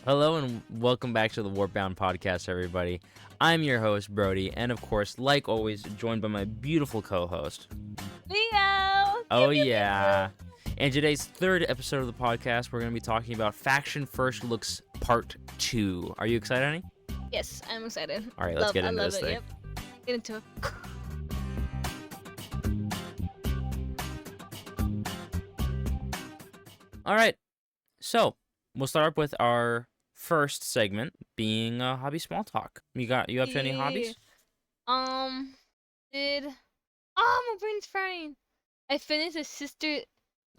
Hello and welcome back to the Warpbound podcast, everybody. I'm your host, Brody, and of course, like always, joined by my beautiful co-host, Leo! Oh yeah. In today's third episode of the podcast, we're going to be talking about Faction First Looks Part 2. Are you excited, honey? Yes, I'm excited. All right, let's get into this thing. Yep. Get into it. All right, so we'll start up with our first segment being hobby small talk. You up to any hobbies? My brain's frying. I finished a sister.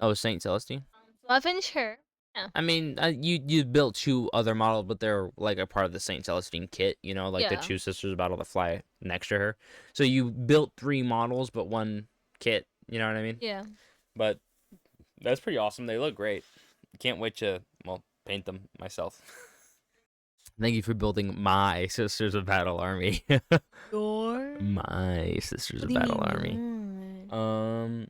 Oh, Saint Celestine. So I finished her. Yeah. I mean, you built two other models, but they're like a part of the Saint Celestine kit, you know, like the two sisters about to fly next to her. So you built three models, but one kit, you know what I mean? Yeah. But that's pretty awesome. They look great. Can't wait to, paint them myself. Thank you for building my Sisters of Battle army. My Sisters of Battle army.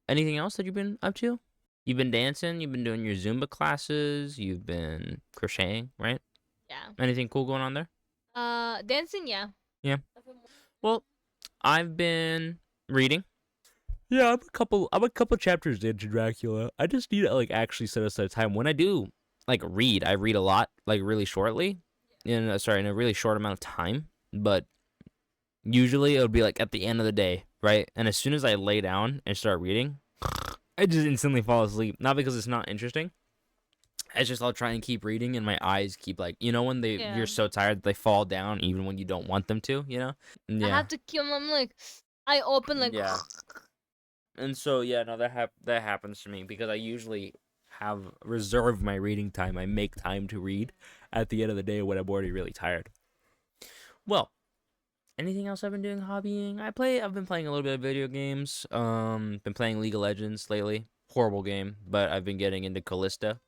Anything else that you've been up to? You've been dancing, you've been doing your Zumba classes, you've been crocheting, right? Yeah. Anything cool going on there? Dancing, yeah. Yeah. Well, I've been reading. Yeah, I'm a couple chapters into Dracula. I just need to actually set aside time. When I do read, I read a lot, really shortly. In a really short amount of time. But usually it'll be at the end of the day, right? And as soon as I lay down and start reading, I just instantly fall asleep. Not because it's not interesting. It's just I'll try and keep reading and my eyes keep when you're so tired that they fall down even when you don't want them to, you know? Yeah. I have to keep them I open yeah. And so that happens to me because I usually have reserved my reading time. I make time to read at the end of the day when I'm already really tired. Well, anything else I've been doing hobbying? I've been playing a little bit of video games. Been playing League of Legends lately. Horrible game, but I've been getting into Callista.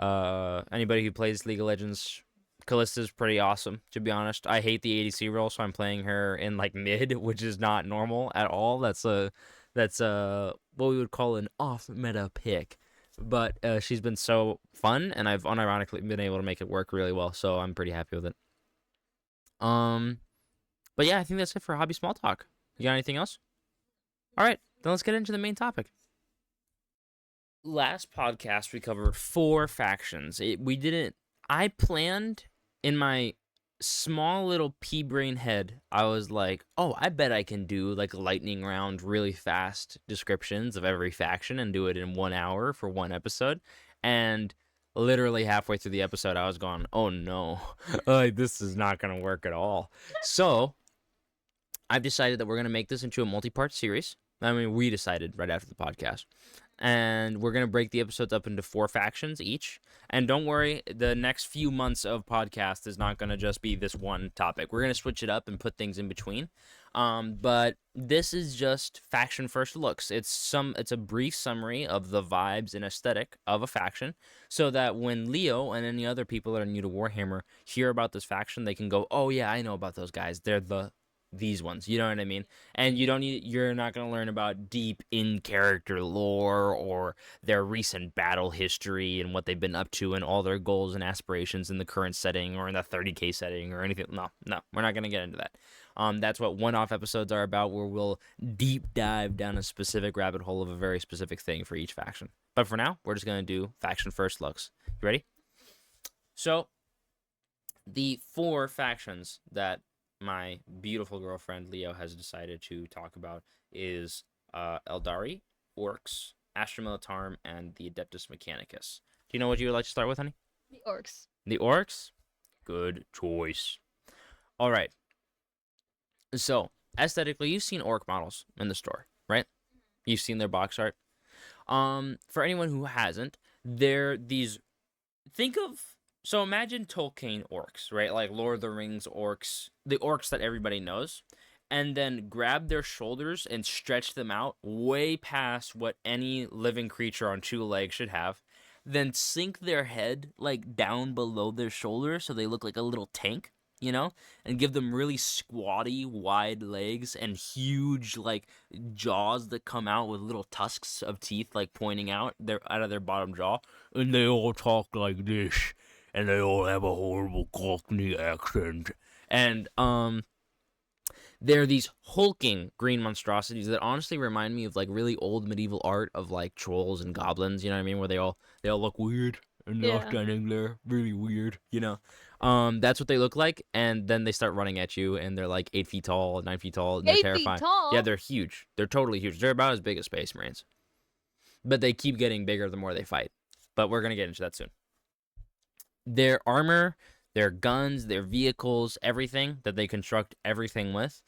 Anybody who plays League of Legends, Callista's pretty awesome, to be honest. I hate the ADC role, so I'm playing her in mid, which is not normal at all. That's what we would call an off-meta pick. But she's been so fun, and I've unironically been able to make it work really well, so I'm pretty happy with it. But yeah, I think that's it for hobby small talk. You got anything else? All right, then let's get into the main topic. Last podcast, we covered 4 factions. I planned in my small little pea brain head, I was like, oh, I bet I can do lightning round really fast descriptions of every faction and do it in 1 hour for one episode. And literally halfway through the episode, I was going, oh no, this is not going to work at all. So I've decided that we're going to make this into a multi-part series. I mean, we decided right after the podcast. And we're going to break the episodes up into 4 factions each. And don't worry, the next few months of podcast is not going to just be this one topic. We're going to switch it up and put things in between. But this is just faction first looks. It's a brief summary of the vibes and aesthetic of a faction so that when Leo and any other people that are new to Warhammer hear about this faction, they can go, oh yeah, I know about those guys. They're these ones, you know what I mean? And you're not going to learn about deep in-character lore or their recent battle history and what they've been up to and all their goals and aspirations in the current setting or in the 30k setting or anything. No, we're not going to get into that. That's what one-off episodes are about, where we'll deep dive down a specific rabbit hole of a very specific thing for each faction. But for now, we're just going to do faction first looks. You ready? So, the 4 factions that my beautiful girlfriend Leo has decided to talk about is Aeldari, Orks, Astra Militarum, and the Adeptus Mechanicus. Do you know what you would like to start with, honey? The Orks. The Orks? Good choice. All right. So, aesthetically, you've seen Ork models in the store, right? You've seen their box art. For anyone who hasn't, they're these... So imagine Tolkien orcs, right? Like Lord of the Rings orcs, the orcs that everybody knows, and then grab their shoulders and stretch them out way past what any living creature on 2 legs should have, then sink their head down below their shoulder so they look like a little tank, you know, and give them really squatty, wide legs and huge, jaws that come out with little tusks of teeth, pointing out of their bottom jaw, and they all talk like this. and they all have a horrible Cockney accent. And they're these hulking green monstrosities that honestly remind me of like really old medieval art of like trolls and goblins. You know what I mean? Where they all look weird and they're all Yeah. standing there, really weird. You know, that's what they look like. And then they start running at you, and they're like 8 feet tall, 9 feet tall, and they're 8 feet terrifying. Yeah, tall. they're huge. They're totally huge. They're about as big as Space Marines, but they keep getting bigger the more they fight. But we're gonna get into that soon. Their armor, their guns, their vehicles, everything that they construct everything with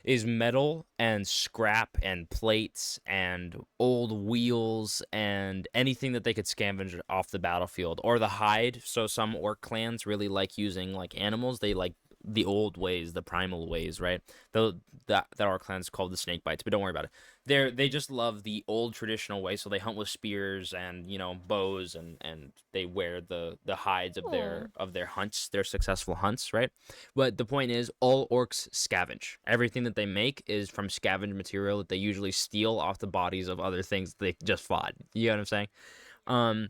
is metal and scrap and plates and old wheels and anything that they could scavenge off the battlefield or the hide. So some orc clans really like using like animals. They like the old ways, the primal ways, right? That our clan's called the snake bites, but don't worry about it. They just love the old traditional way, so they hunt with spears and bows, and they wear the hides of Oh. their hunts, their successful hunts, right? But the point is, all orcs scavenge. Everything that they make is from scavenged material that they usually steal off the bodies of other things they just fought. You know what I'm saying? Um,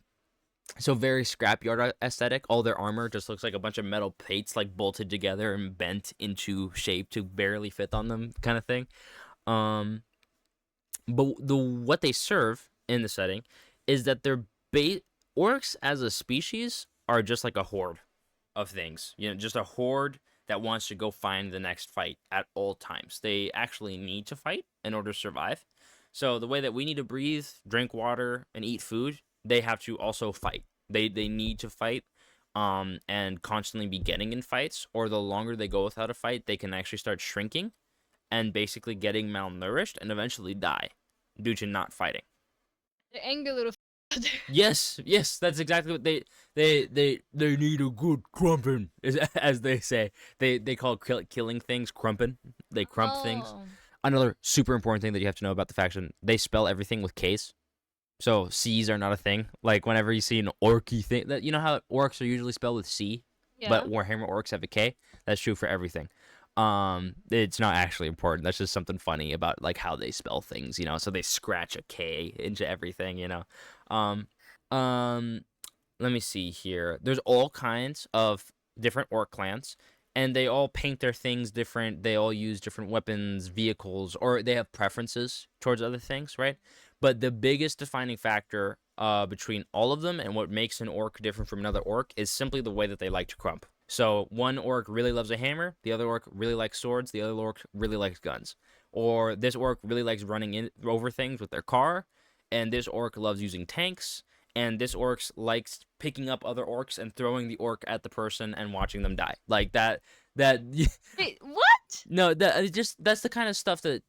so very scrapyard aesthetic. All their armor just looks like a bunch of metal plates like bolted together and bent into shape to barely fit on them, kind of thing. Um, but what they serve in the setting is that they're orcs as a species are just like a horde of things. Just a horde that wants to go find the next fight at all times. They actually need to fight in order to survive. So the way that we need to breathe, drink water, and eat food, they have to also fight. They need to fight, and constantly be getting in fights. Or the longer they go without a fight, they can actually start shrinking, and basically getting malnourished and eventually die due to not fighting. The angry little. Yes, that's exactly what they need a good crumpin', as they say. They call killing things crumpin'. They crump things. Oh. Another super important thing that you have to know about the faction: they spell everything with K's. So C's are not a thing. Like whenever you see an orky thing, that how orcs are usually spelled with C, but Yeah. Warhammer orcs have a K. That's true for everything. It's not actually important. That's just something funny about like how they spell things. So they scratch a K into everything. Um, um, Let me see here. There's all kinds of different orc clans, and they all paint their things different. They all use different weapons, vehicles, or they have preferences towards other things, right? But the biggest defining factor between all of them and what makes an orc different from another orc is simply the way that they like to crump. So one orc really loves a hammer, the other orc really likes swords, the other orc really likes guns. Or this orc really likes running over things with their car, and this orc loves using tanks, and this orc likes picking up other orcs and throwing the orc at the person and watching them die. Like that Wait, what? no, that's the kind of stuff that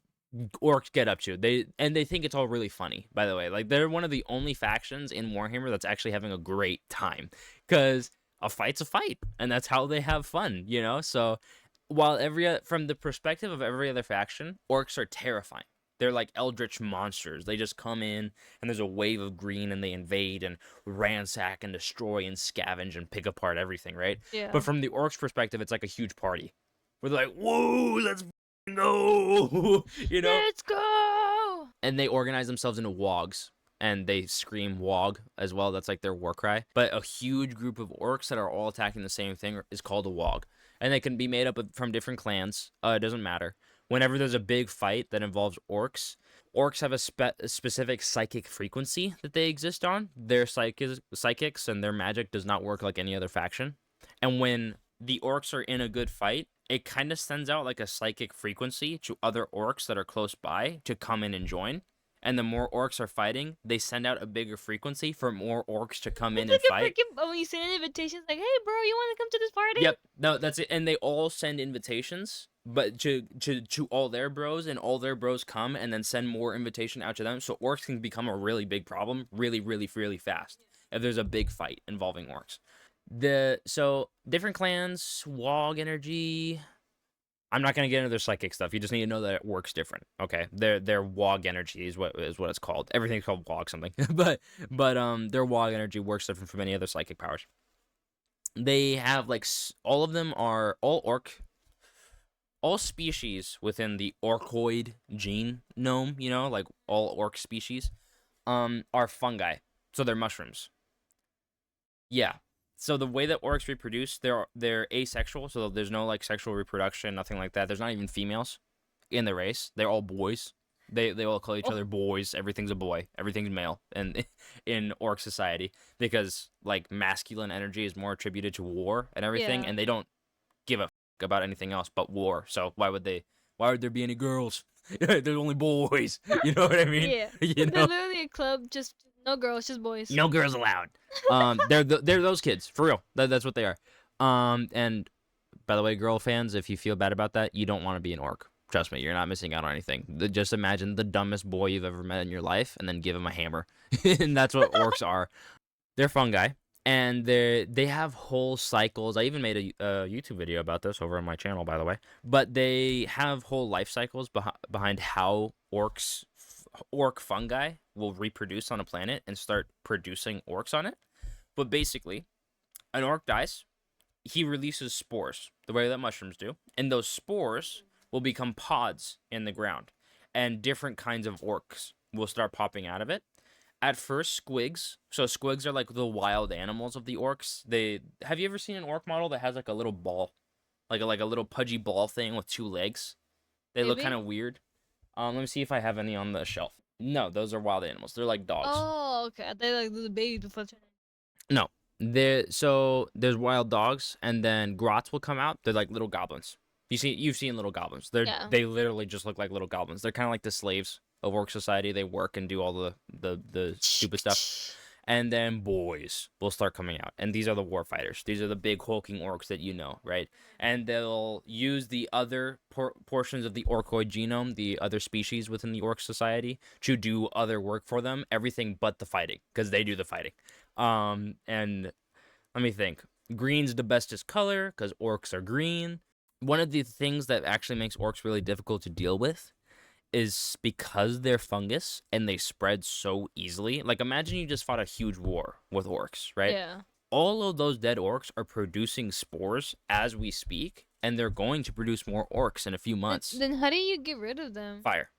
orcs get up to. They think it's all really funny, by the way. Like they're one of the only factions in Warhammer that's actually having a great time, cuz a fight's a fight, and that's how they have fun. So while from the perspective of every other faction, orcs are terrifying. They're like eldritch monsters. They just come in, and there's a wave of green, and they invade and ransack and destroy and scavenge and pick apart everything, right? Yeah. But from the orcs' perspective, it's like a huge party. Where they're like, whoa, let's go, Let's go. And they organize themselves into wogs, and they scream wog as well. That's like their war cry. But a huge group of orcs that are all attacking the same thing is called a wog. And they can be made up from different clans. It doesn't matter. Whenever there's a big fight that involves orcs have a specific psychic frequency that they exist on. Their psychics and their magic does not work like any other faction. And when the orcs are in a good fight, it kind of sends out like a psychic frequency to other orcs that are close by to come in and join. And the more orcs are fighting, they send out a bigger frequency for more orcs to come in and It's like fight. a freaking when you send invitations like, hey bro, you wanna come to this party? Yep, no, that's it. And they all send invitations, but to all their bros, and all their bros come and then send more invitation out to them. So orcs can become a really big problem really, really, really fast if there's a big fight involving orcs. So different clans, Wog energy. I'm not gonna get into their psychic stuff. You just need to know that it works different. Okay, their Wog energy is what it's called. Everything's called Wog something, but their Wog energy works different from any other psychic powers. They have like all of them are all species within the orcoid genome. Like all orc species, are fungi. So they're mushrooms. Yeah. So the way that orcs reproduce, they're asexual, so there's no like sexual reproduction, nothing like that. There's not even females in the race. They're all boys. They all call each Oh. other boys. Everything's a boy. Everything's male. And in orc society, because like masculine energy is more attributed to war and everything, Yeah. and they don't give a about anything else but war. So why would there be any girls? There's only boys. You know what I mean? Yeah. You They're know, literally a club, just no girls, just boys. no girls allowed. They're those kids for real. That's what they are. And by the way, girl fans, if you feel bad about that, you don't want to be an orc. Trust me, you're not missing out on anything. Just imagine the dumbest boy you've ever met in your life, and then give him a hammer, and that's what orcs are. They're fungi, and they have whole cycles. I even made a YouTube video about this over on my channel, by the way. But they have whole life cycles behind how orc fungi will reproduce on a planet and start producing orcs on it. But basically, an orc dies, he releases spores, the way that mushrooms do, and those spores will become pods in the ground, and different kinds of orcs will start popping out of it. At first, squigs. So squigs are like the wild animals of the orcs. Have you ever seen an orc model that has like a little ball, like a little pudgy ball thing with 2 legs? They look Maybe? kind of weird. Let me see if I have any on the shelf. No, those are wild animals. They're like dogs. Oh, okay. They like the baby before. No, there's wild dogs, and then grots will come out. They're like little goblins. You've seen little goblins. Yeah. They literally just look like little goblins. They're kind of like the slaves of orc society. They work and do all the stupid stuff. And then boys will start coming out, and these are the war fighters. These are the big hulking orcs that you know, right? And they'll use the other portions of the orcoid genome, the other species within the orc society, to do other work for them. Everything but the fighting, because they do the fighting. And let me think. Green's the bestest color because orcs are green. One of the things that actually makes orcs really difficult to deal with is because they're fungus and they spread so easily. Like, imagine you just fought a huge war with orcs, right? Yeah. All of those dead orcs are producing spores as we speak, and they're going to produce more orcs in a few months. Then how do you get rid of them? Fire.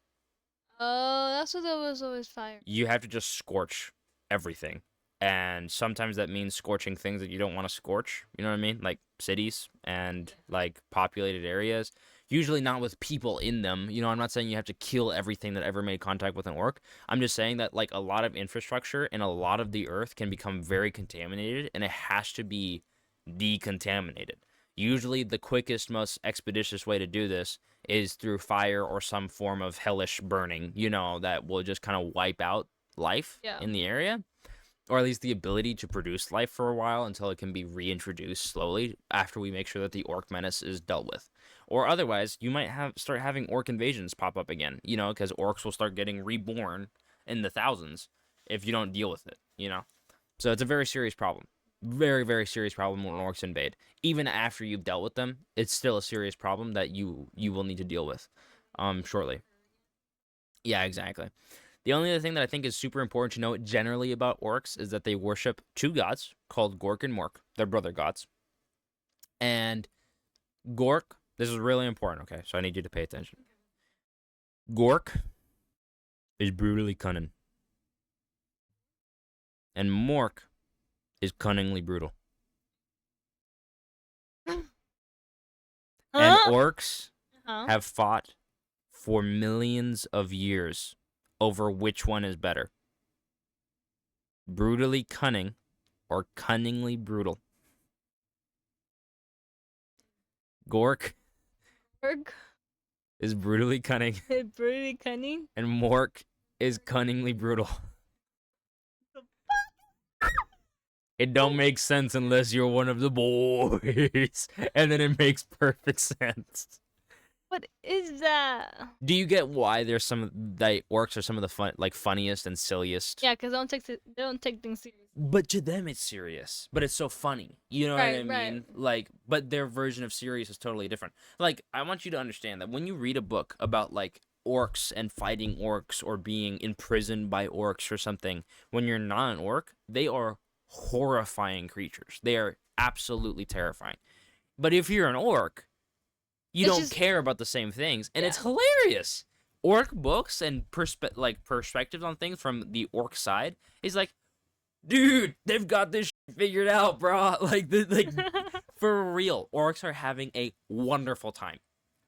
Oh, that's what that was always fire. You have to just scorch everything. And sometimes that means scorching things that you don't want to scorch. You know what I mean? Like cities and like populated areas. Usually not with people in them. You know, I'm not saying you have to kill everything that ever made contact with an orc. I'm just saying that like a lot of infrastructure and a lot of the earth can become very contaminated, and it has to be decontaminated. Usually the quickest, most expeditious way to do this is through fire or some form of hellish burning, you know, that will just kind of wipe out life in the area. Or at least the ability to produce life for a while until it can be reintroduced slowly after we make sure that the orc menace is dealt with. Or otherwise, you might start having orc invasions pop up again, you know, because orcs will start getting reborn in the thousands if you don't deal with it, you know. So it's a very serious problem. Very, very serious problem when orcs invade. Even after you've dealt with them, it's still a serious problem that you will need to deal with shortly. Yeah, exactly. The only other thing that I think is super important to know generally about orcs is that they worship 2 gods called Gork and Mork. They're brother gods. And Gork, this is really important, okay? So I need you to pay attention. Gork is brutally cunning. And Mork is cunningly brutal. And orcs have fought for millions of years over which one is better. Brutally cunning or cunningly brutal. Gork is brutally cunning. Brutally cunning? And Mork is cunningly brutal. It don't make sense unless you're one of the boys. And then it makes perfect sense. What is that? Do you get why there's orcs are some of the funniest and silliest? Yeah, because they don't take things serious. But to them it's serious. But it's so funny. You know what I mean? Right. Like, but their version of serious is totally different. Like, I want you to understand that when you read a book about like orcs and fighting orcs or being imprisoned by orcs or something, when you're not an orc, they are horrifying creatures. They are absolutely terrifying. But if you're an orc, you don't care about the same things, and it's hilarious. Orc books and perspectives on things from the orc side is like, dude, they've got this Figured out, bro. Like for real, orcs are having a wonderful time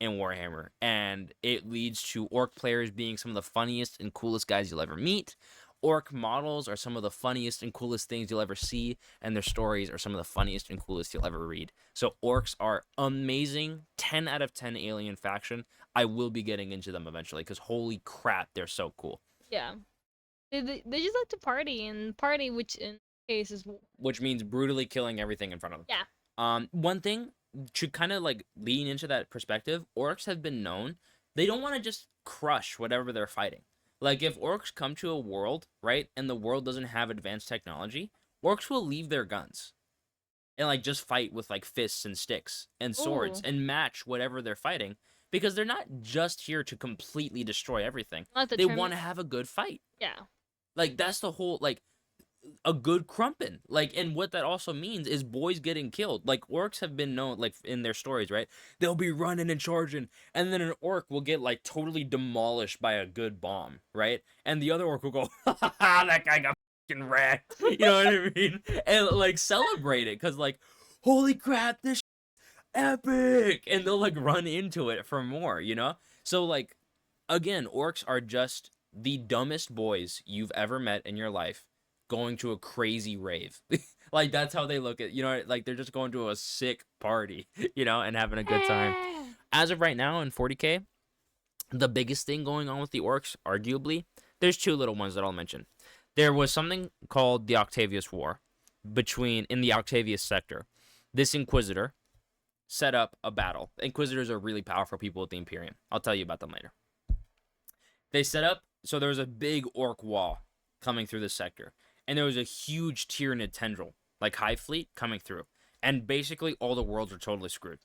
in Warhammer, and it leads to orc players being some of the funniest and coolest guys you'll ever meet. Orc models are some of the funniest and coolest things you'll ever see, and their stories are some of the funniest and coolest you'll ever read. So orcs are amazing, 10 out of 10 alien faction. I will be getting into them eventually, because holy crap, they're so cool. Yeah. They just like to party, and party, which in case is Which means brutally killing everything in front of them. yeah. One thing to kind of like lean into that perspective, orcs have been known, they don't want to just crush whatever they're fighting. Like if orcs come to a world, right, and the world doesn't have advanced technology, orcs will leave their guns and like just fight with like fists and sticks and swords Ooh. and match whatever they're fighting, because they're not just here to completely destroy everything. Not the They term. want to have a good fight. Yeah. Like that's the whole, like, a good crumpin'. Like, and what that also means is boys getting killed. Like orcs have been known, like in their stories, right? They'll be running and charging, and then an orc will get like totally demolished by a good bomb, right? And the other orc will go, ha ha ha, that guy got fucking wrecked. You know what I mean? And like celebrate it, cause like, holy crap, this epic, and they'll like run into it for more, you know? So like, again, orcs are just the dumbest boys you've ever met in your life going to a crazy rave. Like that's how they look at, you know, like they're just going to a sick party, you know, and having a good time. As of right now in 40K, the biggest thing going on with the orcs, arguably, there's two little ones that I'll mention. There was something called the Octavius War in the Octavius sector. This Inquisitor set up a battle. Inquisitors are really powerful people with the Imperium. I'll tell you about them later. They set up, so there was a big orc wall coming through the sector, and there was a huge Tyranid tendril, like Hive Fleet, coming through. And basically all the worlds are totally screwed,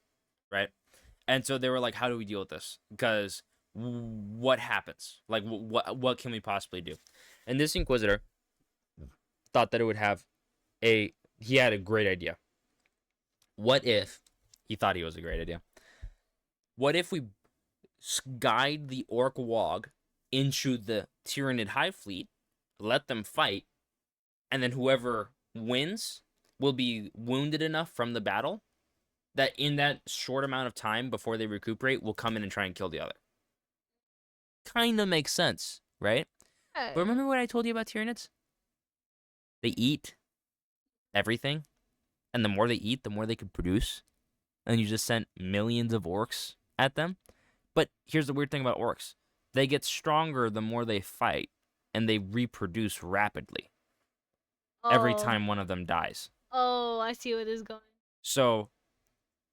right? And so they were like, how do we deal with this? Because what happens? Like, what can we possibly do? And this Inquisitor thought that it would have he had a great idea. What if, he thought he was a great idea. What if we guide the Orc Wog into the Tyranid Hive Fleet, let them fight, and then whoever wins will be wounded enough from the battle that in that short amount of time before they recuperate will come in and try and kill the other. Kinda makes sense, right? But remember what I told you about Tyranids? They eat everything, and the more they eat, the more they can produce. And you just sent millions of orcs at them. But here's the weird thing about orcs. They get stronger the more they fight, and they reproduce rapidly every time one of them dies. Oh, I see where this is going. So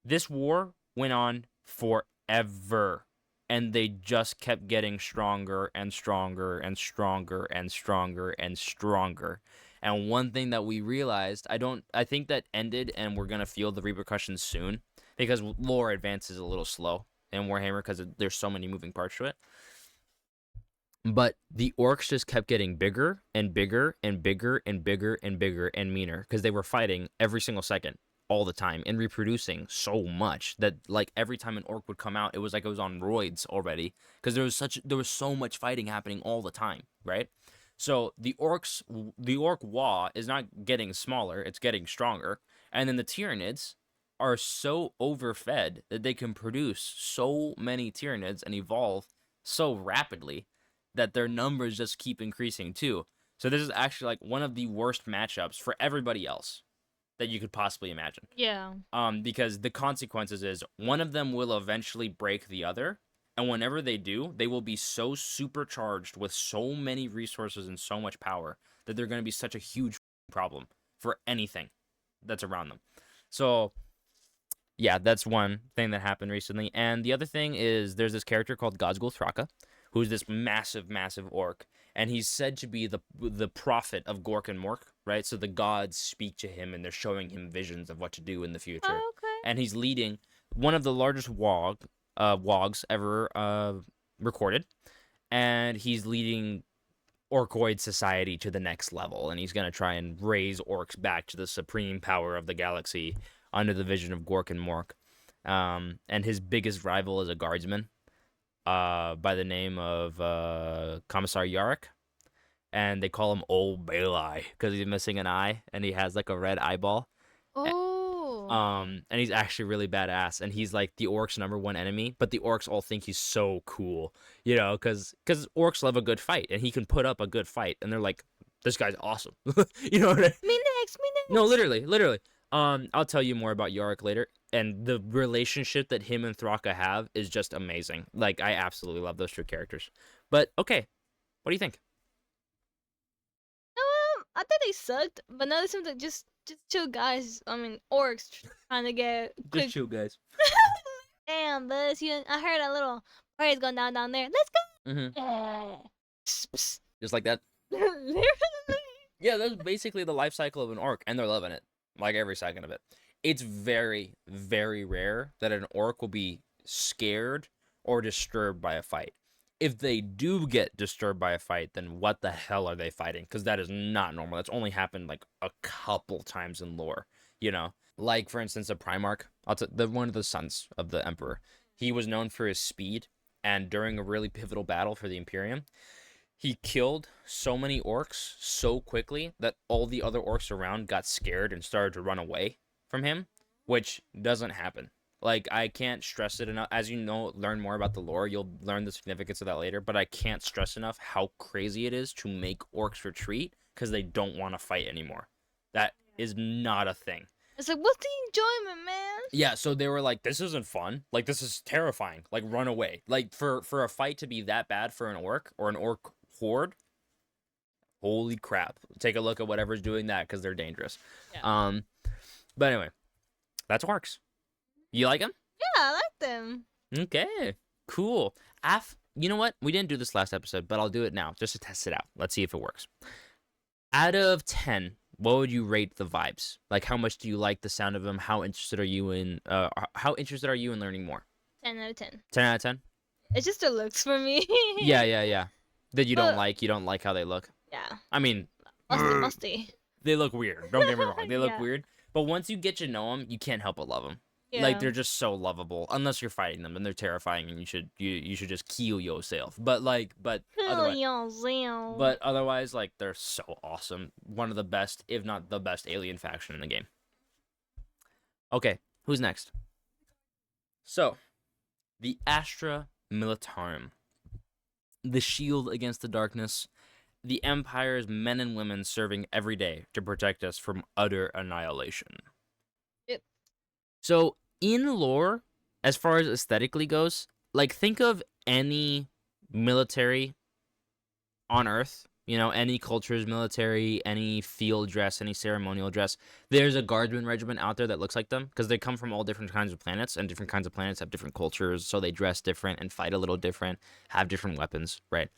this war went on forever, and they just kept getting stronger and stronger and stronger and stronger and stronger. And one thing that we realized, I think that ended, and we're gonna feel the repercussions soon, because lore advances a little slow in Warhammer because there's so many moving parts to it. But the orcs just kept getting bigger and bigger and bigger and bigger and bigger and meaner, because they were fighting every single second, all the time, and reproducing so much that like every time an orc would come out, it was like it was on roids already, because there was so much fighting happening all the time, right? So the orc Wa is not getting smaller, it's getting stronger, and then the Tyranids are so overfed that they can produce so many Tyranids and evolve so rapidly that their numbers just keep increasing too. So this is actually like one of the worst matchups for everybody else that you could possibly imagine. Yeah. Because the consequences is one of them will eventually break the other, and whenever they do, they will be so supercharged with so many resources and so much power that they're going to be such a huge problem for anything that's around them. So yeah, that's one thing that happened recently. And the other thing is there's this character called Gazgul Thraka, who's this massive, massive orc, and he's said to be the prophet of Gork and Mork, right? So the gods speak to him, and they're showing him visions of what to do in the future. Oh, okay. And he's leading one of the largest wogs ever recorded, and he's leading Orkoid society to the next level, and he's going to try and raise orcs back to the supreme power of the galaxy under the vision of Gork and Mork. And his biggest rival is a guardsman by the name of Commissar Yarrick. and they call him Old Bailey because he's missing an eye and he has like a red eyeball. Oh. And he's actually really badass, and he's like the orcs' #1 enemy. But the orcs all think he's so cool, because orcs love a good fight, and he can put up a good fight, and they're like, this guy's awesome. You know what I mean? Me next. No, literally. I'll tell you more about Yorick later, and the relationship that him and Thraka have is just amazing. Like, I absolutely love those two characters. But okay, what do you think? I thought they sucked, but now they seem like just chill guys. I mean, orcs trying to get quick. Just chill, guys. Damn, Buzz, I heard a little party's going down there. Let's go. Mm-hmm. Psst. Just like that. Literally. Yeah, that's basically the life cycle of an orc, and they're loving it, like every second of it. It's very, very rare that an orc will be scared or disturbed by a fight. If they do get disturbed by a fight, then what the hell are they fighting? Because that is not normal. That's only happened like a couple times in lore, Like, for instance, a Primarch, one of the sons of the Emperor. He was known for his speed, and during a really pivotal battle for the Imperium, he killed so many orcs so quickly that all the other orcs around got scared and started to run away from him, which doesn't happen. Like, I can't stress it enough. As you know, learn more about the lore, you'll learn the significance of that later, but I can't stress enough how crazy it is to make orcs retreat because they don't want to fight anymore. That is not a thing. It's like, what's the enjoyment, man? Yeah, so they were like, this isn't fun. Like, this is terrifying. Like, run away. Like, for a fight to be that bad for an orc or an orc horde, holy crap. Take a look at whatever's doing that because they're dangerous. Yeah. But anyway, that's orcs. You like them? Yeah, I like them. Okay, cool. You know what? We didn't do this last episode, but I'll do it now just to test it out. Let's see if it works. Out of 10, what would you rate the vibes? Like, how much do you like the sound of them? How interested are you in learning more? 10 out of 10. 10 out of 10? It's just the looks for me. Yeah. That you don't like how they look. Yeah. I mean, musty. They look weird. Don't get me wrong. They look Yeah. weird. But once you get to know them, you can't help but love them. Yeah. Like, they're just so lovable. Unless you're fighting them, and they're terrifying, and you should just kill yourself. But otherwise, like, they're so awesome. One of the best, if not the best, alien faction in the game. Okay, who's next? So, the Astra Militarum, the shield against the darkness, the Empire's men and women serving every day to protect us from utter annihilation. Yep. So, in lore, as far as aesthetically goes, like, think of any military on Earth, any culture's military, any field dress, any ceremonial dress. There's a guardsman regiment out there that looks like them, because they come from all different kinds of planets, and different kinds of planets have different cultures, so they dress different and fight a little different, have different weapons, right?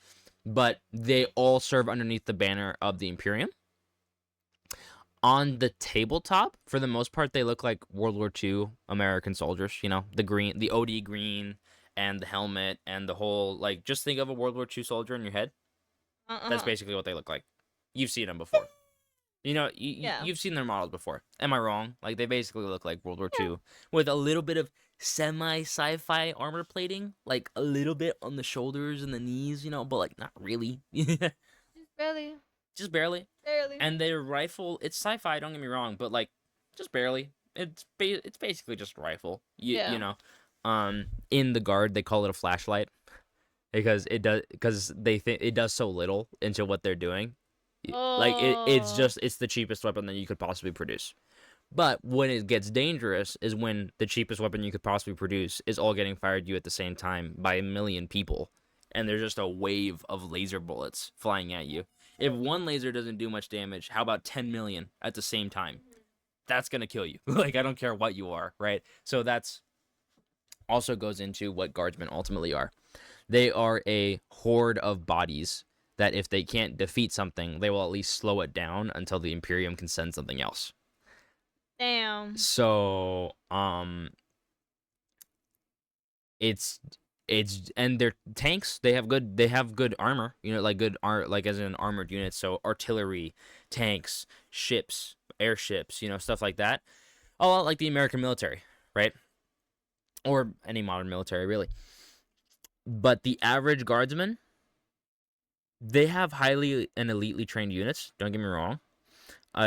But they all serve underneath the banner of the Imperium. On the tabletop, for the most part, they look like World War II American soldiers. The green, the OD green, and the helmet, and the whole, like, just think of a World War II soldier in your head. That's basically what they look like. You've seen them before. You've seen their models before. Am I wrong? Like, they basically look like World War II with a little bit of semi-sci-fi armor plating, like a little bit on the shoulders and the knees, but like not really. Just barely. And their rifle, it's sci-fi, don't get me wrong, but like just barely. It's basically just a rifle. In the Guard they call it a flashlight because they think it does so little into what they're doing. Like, it's the cheapest weapon that you could possibly produce. But when it gets dangerous is when the cheapest weapon you could possibly produce is all getting fired at you at the same time by a million people. And there's just a wave of laser bullets flying at you. If one laser doesn't do much damage, how about 10 million at the same time? That's going to kill you. Like, I don't care what you are, right? So that's also goes into what guardsmen ultimately are. They are a horde of bodies that if they can't defeat something, they will at least slow it down until the Imperium can send something else. Damn. So, and their tanks, they have good armor, like as in armored units. So artillery, tanks, ships, airships, stuff like that. A lot like the American military, right? Or any modern military, really. But the average guardsman They have highly and elitely trained units. Don't get me wrong.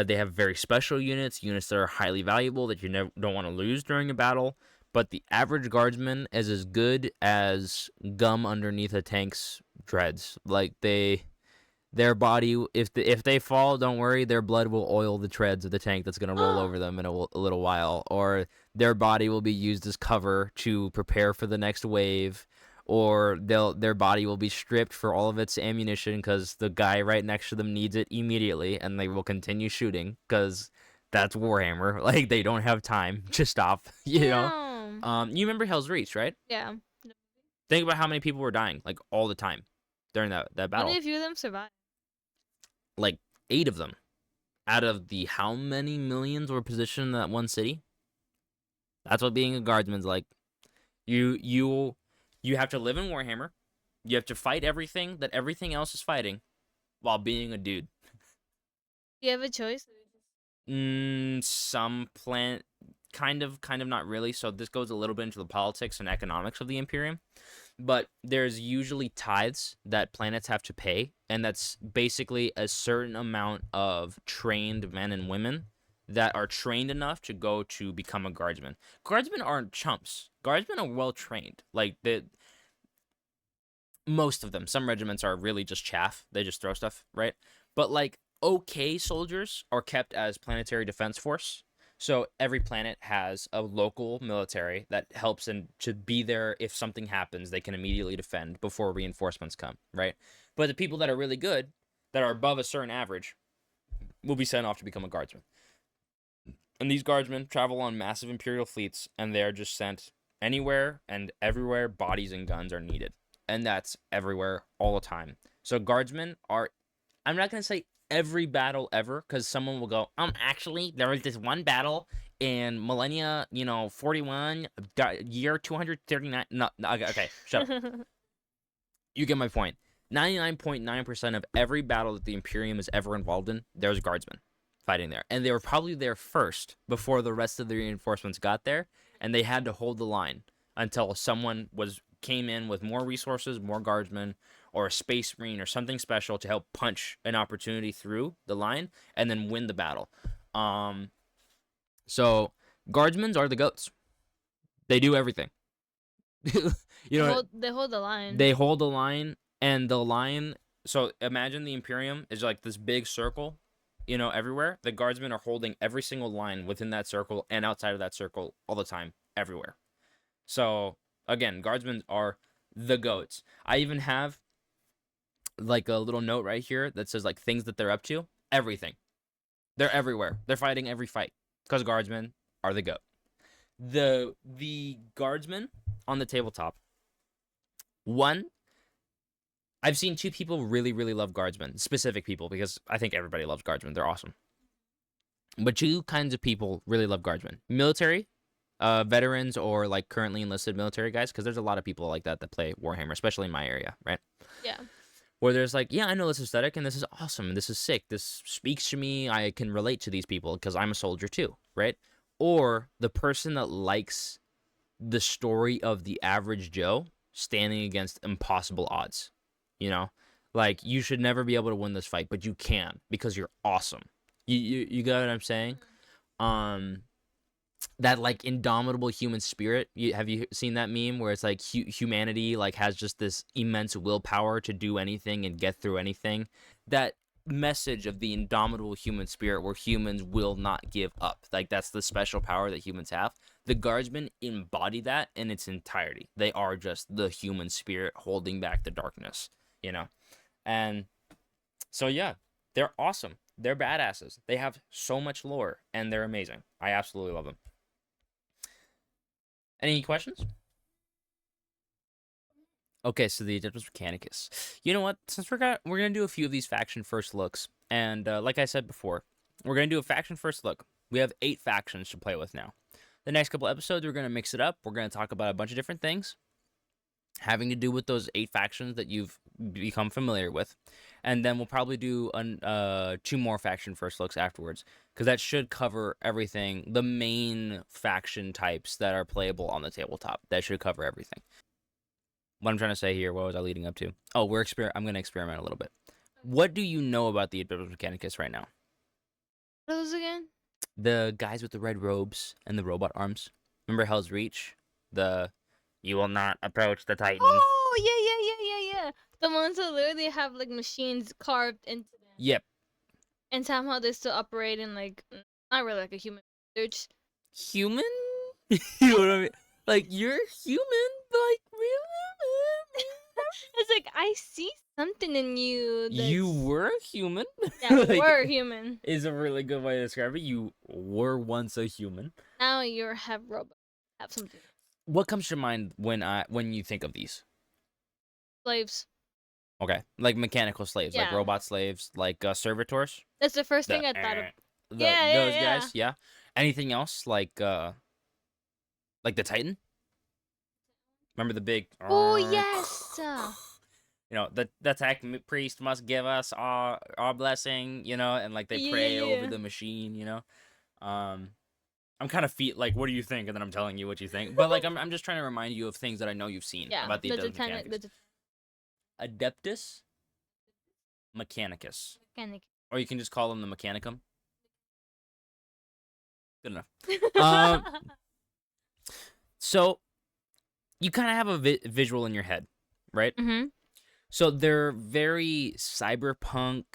They have very special units, units that are highly valuable that you don't want to lose during a battle. But the average guardsman is as good as gum underneath a tank's dreads. Like their body, if they fall, don't worry, their blood will oil the treads of the tank that's gonna roll over them in a little while, or their body will be used as cover to prepare for the next wave, or their body will be stripped for all of its ammunition because the guy right next to them needs it immediately, and they will continue shooting because that's Warhammer. Like they don't have time to stop. Damn. You remember Hell's Reach, right? Yeah. Think about how many people were dying, like all the time during that battle. Only a few of them survived. Like 8 of them out of the how many millions were positioned in that one city. That's what being a guardsman's like. You have to live in Warhammer. You have to fight everything that everything else is fighting while being a dude. Do you have a choice? Some plan kind of not really. So this goes a little bit into the politics and economics of the Imperium. But there's usually tithes that planets have to pay, and that's basically a certain amount of trained men and women that are trained enough to go to become a guardsman. Guardsmen aren't chumps. Guardsmen are well trained. Like most of them. Some regiments are really just chaff. They just throw stuff, right? But like okay soldiers are kept as planetary defense force. So every planet has a local military that helps and to be there if something happens, they can immediately defend before reinforcements come, right? But the people that are really good, that are above a certain average, will be sent off to become a guardsman. And these guardsmen travel on massive Imperial fleets, and they are just sent anywhere and everywhere bodies and guns are needed. And that's everywhere, all the time. So guardsmen are, I'm not going to say every battle ever, because someone will go, actually, there was this one battle in millennia, 41, year 239. No, okay, shut up. You get my point. 99.9% of every battle that the Imperium is ever involved in, there's guardsmen fighting there. And they were probably there first before the rest of the reinforcements got there, and they had to hold the line until someone came in with more resources, more guardsmen, or a space marine or something special to help punch an opportunity through the line and then win the battle. So guardsmen are the goats. They do everything. They hold the line. They hold the line, and the line. So imagine the Imperium is like this big circle, everywhere. The guardsmen are holding every single line within that circle and outside of that circle all the time, everywhere. So again, guardsmen are the goats. I even have like a little note right here that says like things that they're up to. Everything. They're everywhere. They're fighting every fight because guardsmen are the goat. The guardsmen on the tabletop. One, I've seen 2 people really, really love guardsmen. Specific people, because I think everybody loves guardsmen. They're awesome. But 2 kinds of people really love guardsmen. Military, veterans, or like currently enlisted military guys, because there's a lot of people like that play Warhammer, especially in my area, right? Yeah. Where there's like, yeah, I know this aesthetic, and this is awesome, and this is sick. This speaks to me. I can relate to these people because I'm a soldier too, right? Or the person that likes the story of the average Joe standing against impossible odds. Like you should never be able to win this fight, but you can because you're awesome. You got what I'm saying? That like indomitable human spirit. Have you seen that meme where it's like humanity like has just this immense willpower to do anything and get through anything? That message of the indomitable human spirit where humans will not give up. Like that's the special power that humans have. The guardsmen embody that in its entirety. They are just the human spirit holding back the darkness, And so yeah, they're awesome. They're badasses. They have so much lore and they're amazing. I absolutely love them. Any questions? Okay, so the Adeptus Mechanicus. You know what? Since we're gonna do a few of these faction first looks, and like I said before, we're gonna do a faction first look. We have 8 factions to play with now. The next couple episodes, we're gonna mix it up. We're gonna talk about a bunch of different things having to do with those 8 factions that you've become familiar with, and then we'll probably do 2 more faction first looks afterwards, because that should cover everything. The main faction types that are playable on the tabletop. That should cover everything. What I'm trying to say here, what was I leading up to? Oh, I'm going to experiment a little bit. What do you know about the Adeptus Mechanicus right now? What are those again? The guys with the red robes and the robot arms. Remember Hell's Reach? The you will not approach the Titan. Oh yeah. The ones that literally have like machines carved into them, Yep. and somehow they're still operating like not really like a human. They're just Human? You know what I mean? Like, you're human, like, really? it's like I see something in you. You That's were human. yeah, Like, we're human. is a really good way to describe it. You were once a human. Now you have robots. Have something. What comes to mind when you think of these? Slaves. Okay, like mechanical slaves, like Yeah. robot slaves, like servitors. That's the first thing I thought of. Yeah, those yeah. guys. Yeah. Anything else like the Titan? Remember the big? Oh yes. You know, the attack priest must give us our blessing. You know, and like they pray over the machine. You know, I'm kind of like, what do you think? And then I'm telling you what you think. But like, I'm just trying to remind you of things that I know you've seen about the Adeptus Mechanicus. Adeptus Mechanicus. Or you can just call them the Mechanicum. Good enough. So you kind of have a visual in your head, right? Mm-hmm. So they're very cyberpunk,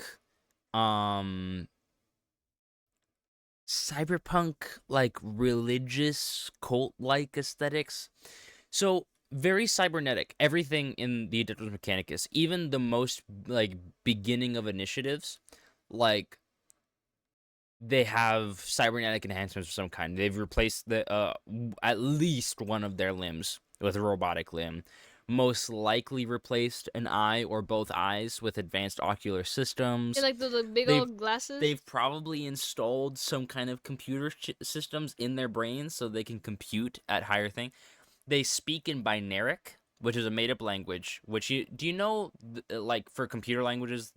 like religious cult-like aesthetics. So very cybernetic. Everything in the Adeptus Mechanicus, even the most like beginning of initiatives, like they have cybernetic enhancements of some kind. They've replaced the at least one of their limbs with a robotic limb. Most likely replaced an eye or both eyes with advanced ocular systems. Like the big old glasses. They've probably installed some kind of computer systems in their brains so they can compute at higher thing. They speak in binaric, which is a made-up language. Do you know, like for computer languages,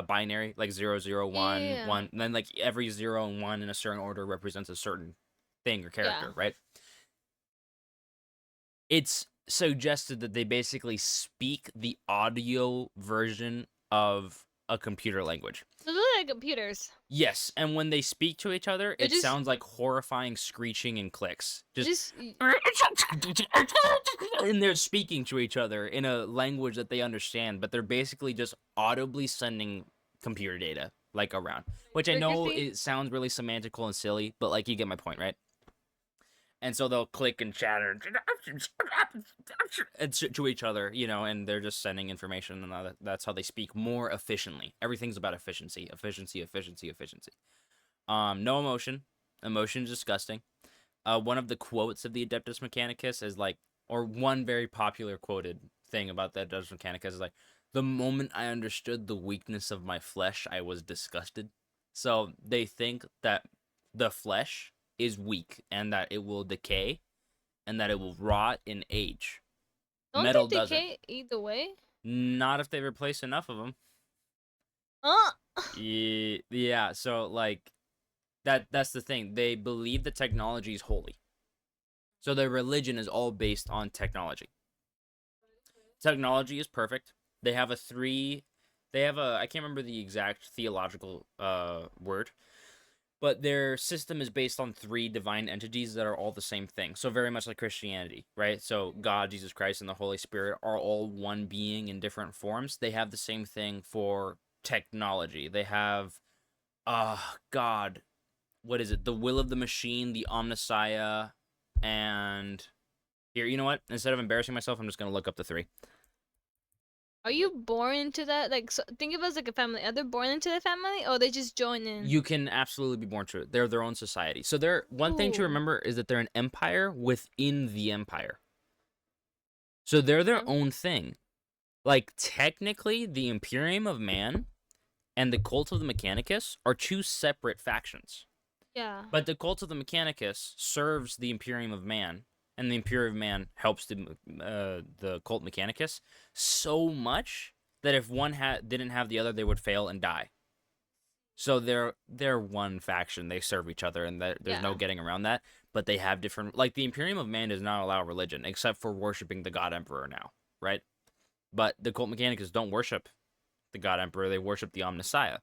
binary, like 0, 0, 1, 1, and then like every 0 and 1 in a certain order represents a certain thing or character, right? It's suggested that they basically speak the audio version of a computer language. So they're like computers. Yes, and when they speak to each other, it sounds like horrifying screeching and clicks. And they're speaking to each other in a language that they understand, but they're basically just audibly sending computer data like around. Which I know it sounds really semantical and silly, but like you get my point, right? And so they'll click and chatter to each other, you know, and they're just sending information, and that's how they speak more efficiently. Everything's about efficiency. No emotion. Emotion's disgusting. One of the quotes of the Adeptus Mechanicus is like, or one very popular quoted thing about the Adeptus Mechanicus is like, the moment I understood the weakness of my flesh, I was disgusted. So they think that the flesh is weak and that it will decay and that it will rot in age. Don't Metal they decay doesn't. either way? Not if they replace enough of them. Yeah, so like that's the thing. They believe that technology is holy. So their religion is all based on technology. Technology is perfect. They have I can't remember the exact theological word, but their system is based on 3 divine entities that are all the same thing. So very much like Christianity, right? So God, Jesus Christ, and the Holy Spirit are all one being in different forms. They have the same thing for technology. They have, God, what is it? The will of the machine, the Omnissiah, and here, you know what? Instead of embarrassing myself, I'm just going to look up the 3. Are you born into that? Like, so think of us like a family. Are they born into the family, or they just join in? You can absolutely be born to it. They're their own society. So they're one thing to remember is that they're an empire within the empire. So they're their own thing. Like technically, the Imperium of Man and the Cult of the Mechanicus are 2 separate factions. Yeah. But the Cult of the Mechanicus serves the Imperium of Man, and the Imperium of Man helps the Cult Mechanicus so much that if one didn't have the other, they would fail and die. So they're one faction. They serve each other, and there's no getting around that. But they have different, like the Imperium of Man does not allow religion except for worshiping the God Emperor now, right? But the Cult Mechanicus don't worship the God Emperor, they worship the Omnissiah.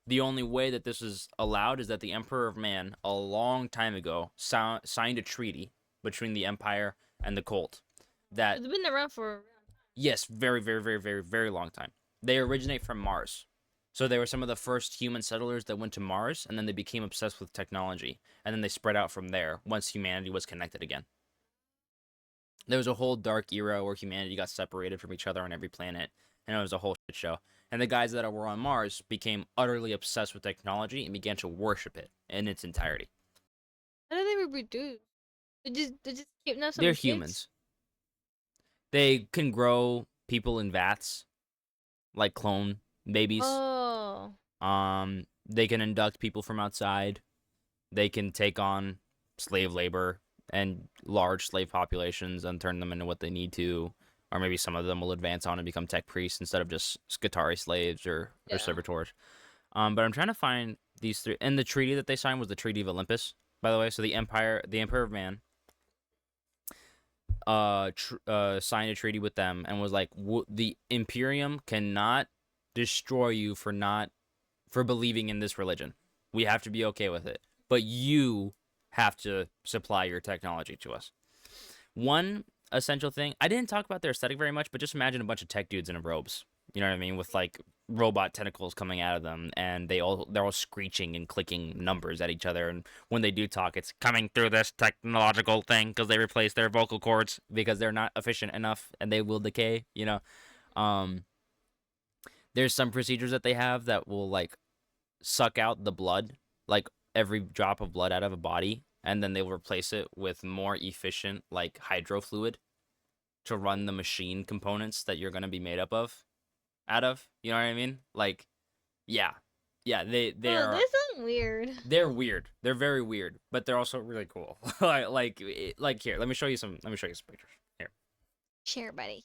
The only way that this is allowed is that the Emperor of Man, a long time ago, signed a treaty between the Empire and the Cult. That It's been around for. yes, very, very, very, very, very long time. They originate from Mars. So they were some of the first human settlers that went to Mars, and then they became obsessed with technology. And then they spread out from there once humanity was connected again. There was a whole dark era where humanity got separated from each other on every planet, and it was a whole shit show. And the guys that were on Mars became utterly obsessed with technology and began to worship it in its entirety. How do they reproduce? They just kidnap some They're kids? humans. They can grow people in vats, like clone babies. Oh. They can induct people from outside. They can take on slave labor and large slave populations and turn them into what they need to. Or maybe some of them will advance on and become tech priests instead of just Skitarii slaves or servitors. But I'm trying to find these three. And the treaty that they signed was the Treaty of Olympus, by the way. So the Emperor of Man signed a treaty with them and was like, the Imperium cannot destroy you for believing in this religion. We have to be okay with it. But you have to supply your technology to us. One essential thing, I didn't talk about their aesthetic very much, but just imagine a bunch of tech dudes in robes. You know what I mean? With like robot tentacles coming out of them, and they're all screeching and clicking numbers at each other. And when they do talk, it's coming through this technological thing because they replace their vocal cords because they're not efficient enough and they will decay. You know, there's some procedures that they have that will like suck out the blood, like every drop of blood out of a body, and then they will replace it with more efficient like hydro fluid to run the machine components that you're going to be made up of out of, you know what I mean? Like, yeah, they Oh, are. they sound weird. They're weird. They're very weird, but they're also really cool. like here, let me show you some pictures here. Sure, buddy.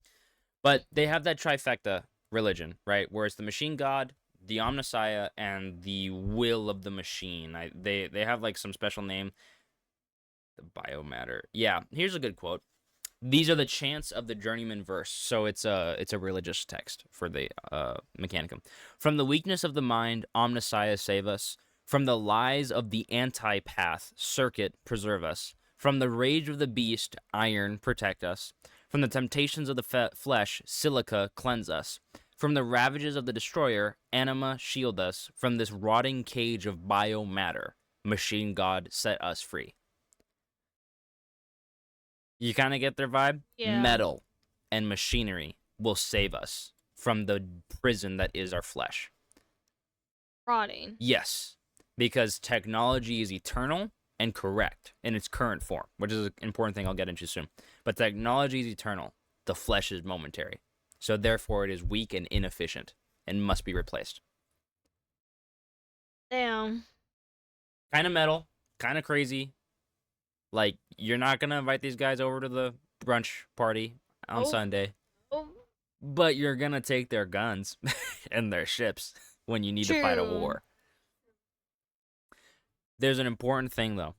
But they have that trifecta religion, right? Where it's the machine god, the Omnissiah, and the will of the machine. They have like some special name. The biomatter. Yeah, here's a good quote. These are the chants of the journeyman verse. So it's a religious text for the Mechanicum. From the weakness of the mind, Omnissiah save us. From the lies of the anti-path, circuit preserve us. From the rage of the beast, iron protect us. From the temptations of the flesh, silica cleanse us. From the ravages of the destroyer, anima shield us. From this rotting cage of biomatter, machine god set us free. You kind of get their vibe? Yeah. Metal and machinery will save us from the prison that is our flesh. Rotting. Yes, because technology is eternal and correct in its current form, which is an important thing I'll get into soon. But technology is eternal. The flesh is momentary. So therefore it is weak and inefficient and must be replaced. Damn. Kind of metal, kind of crazy. Like, you're not going to invite these guys over to the brunch party on Sunday. Oh. But you're going to take their guns and their ships when you need to fight a war. There's an important thing, though.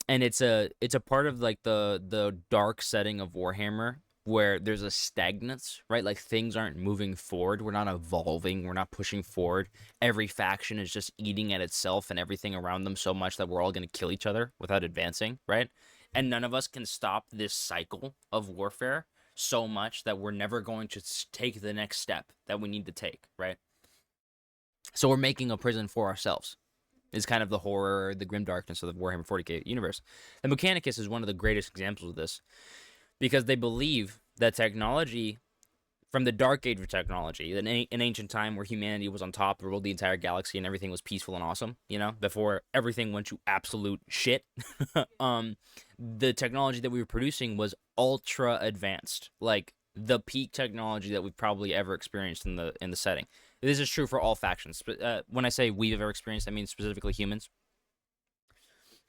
And it's a part of, like, the dark setting of Warhammer where there's a stagnance, right? Like, things aren't moving forward. We're not evolving. We're not pushing forward. Every faction is just eating at itself and everything around them so much that we're all going to kill each other without advancing, right? And none of us can stop this cycle of warfare so much that we're never going to take the next step that we need to take, right? So we're making a prison for ourselves. It's kind of the horror, the grim darkness of the Warhammer 40k universe. The Mechanicus is one of the greatest examples of this, because they believe that technology, from the dark age of technology, in an ancient time where humanity was on top, ruled the entire galaxy, and everything was peaceful and awesome, you know, before everything went to absolute shit, the technology that we were producing was ultra advanced, like the peak technology that we've probably ever experienced in the setting. This is true for all factions. When I say we've ever experienced, I mean specifically humans.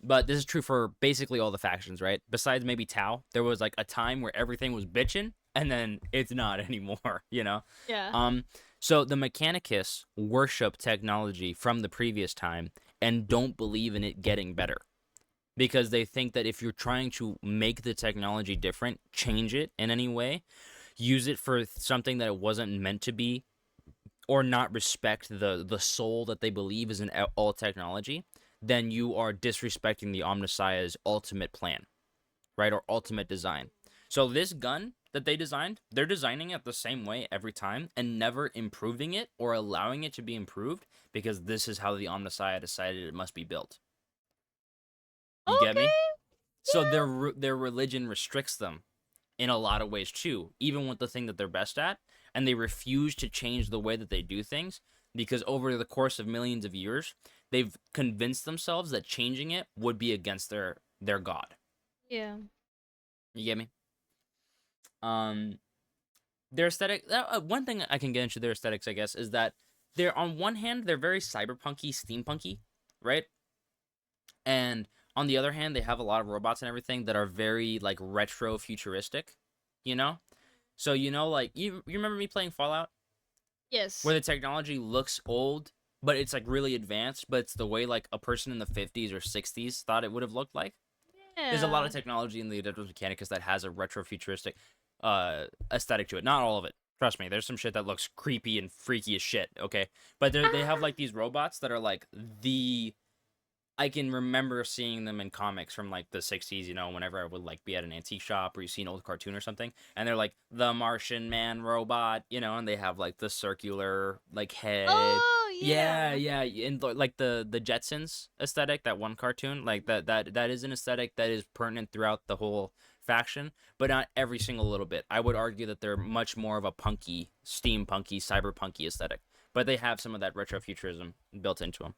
But this is true for basically all the factions, right? Besides maybe Tau, there was like a time where everything was bitching, and then it's not anymore, you know? Yeah. So the Mechanicus worship technology from the previous time and don't believe in it getting better. Because they think that if you're trying to make the technology different, change it in any way, use it for something that it wasn't meant to be, or not respect the soul that they believe is in all technology, then you are disrespecting the Omnissiah's ultimate plan, right? Or ultimate design. So this gun that they designed, they're designing it the same way every time and never improving it or allowing it to be improved because this is how the Omnissiah decided it must be built. You get me? Okay. So their religion restricts them in a lot of ways too, even with the thing that they're best at, and they refuse to change the way that they do things because over the course of millions of years, they've convinced themselves that changing it would be against their god. Yeah. You get me? Um, their aesthetic. One thing I can get into their aesthetics, I guess, is that they're on one hand they're very cyberpunky, steampunky, right? And on the other hand, they have a lot of robots and everything that are very like retro futuristic, you know? So like you remember me playing Fallout Yes. where the technology looks old, but it's like really advanced, but it's the way like a person in the 50s or 60s thought it would have looked like. There's a lot Yeah. of technology in the Adeptus Mechanicus that has a retro futuristic aesthetic to it. Not all of it. Trust me, there's some shit that looks creepy and freaky as shit, okay? But they have like these robots that are like I can remember seeing them in comics from like the 60s, whenever I would like be at an antique shop or you see an old cartoon or something, and they're like the Martian Man robot, and they have like the circular like head. Oh Yeah, yeah. yeah, and like the Jetsons aesthetic, that one cartoon, like that is an aesthetic that is pertinent throughout the whole faction, but not every single little bit. I would argue that they're much more of a punky, steampunky, cyberpunky aesthetic, but they have some of that retrofuturism built into them.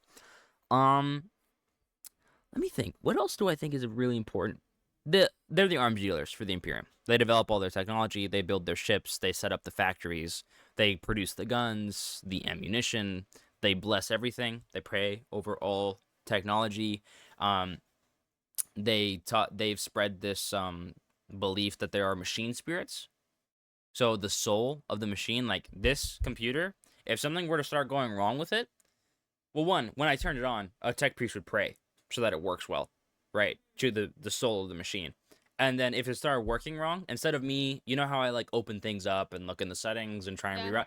Um, Let me think. What else do I think is really important? They're the arms dealers for the Imperium. They develop all their technology. They build their ships. They set up the factories. They produce the guns, the ammunition. They bless everything. They pray over all technology. Um, they've spread this belief that there are machine spirits. So the soul of the machine, like this computer, if something were to start going wrong with it, well, one, when I turned it on, a tech priest would pray so that it works well, right? To the soul of the machine. And then if it started working wrong, instead of me, you know how I like open things up and look in the settings and try and Yeah. reroute,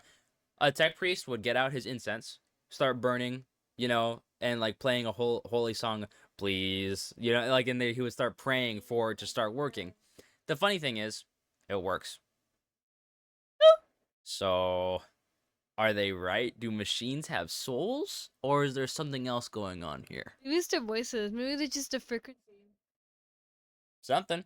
a tech priest would get out his incense, start burning, and like playing a whole holy song, please, like and he would start praying for it to start working. The funny thing is, it works. So are they right? Do machines have souls? Or is there something else going on here? Maybe it's their voices. Maybe they're just a frequency. Something.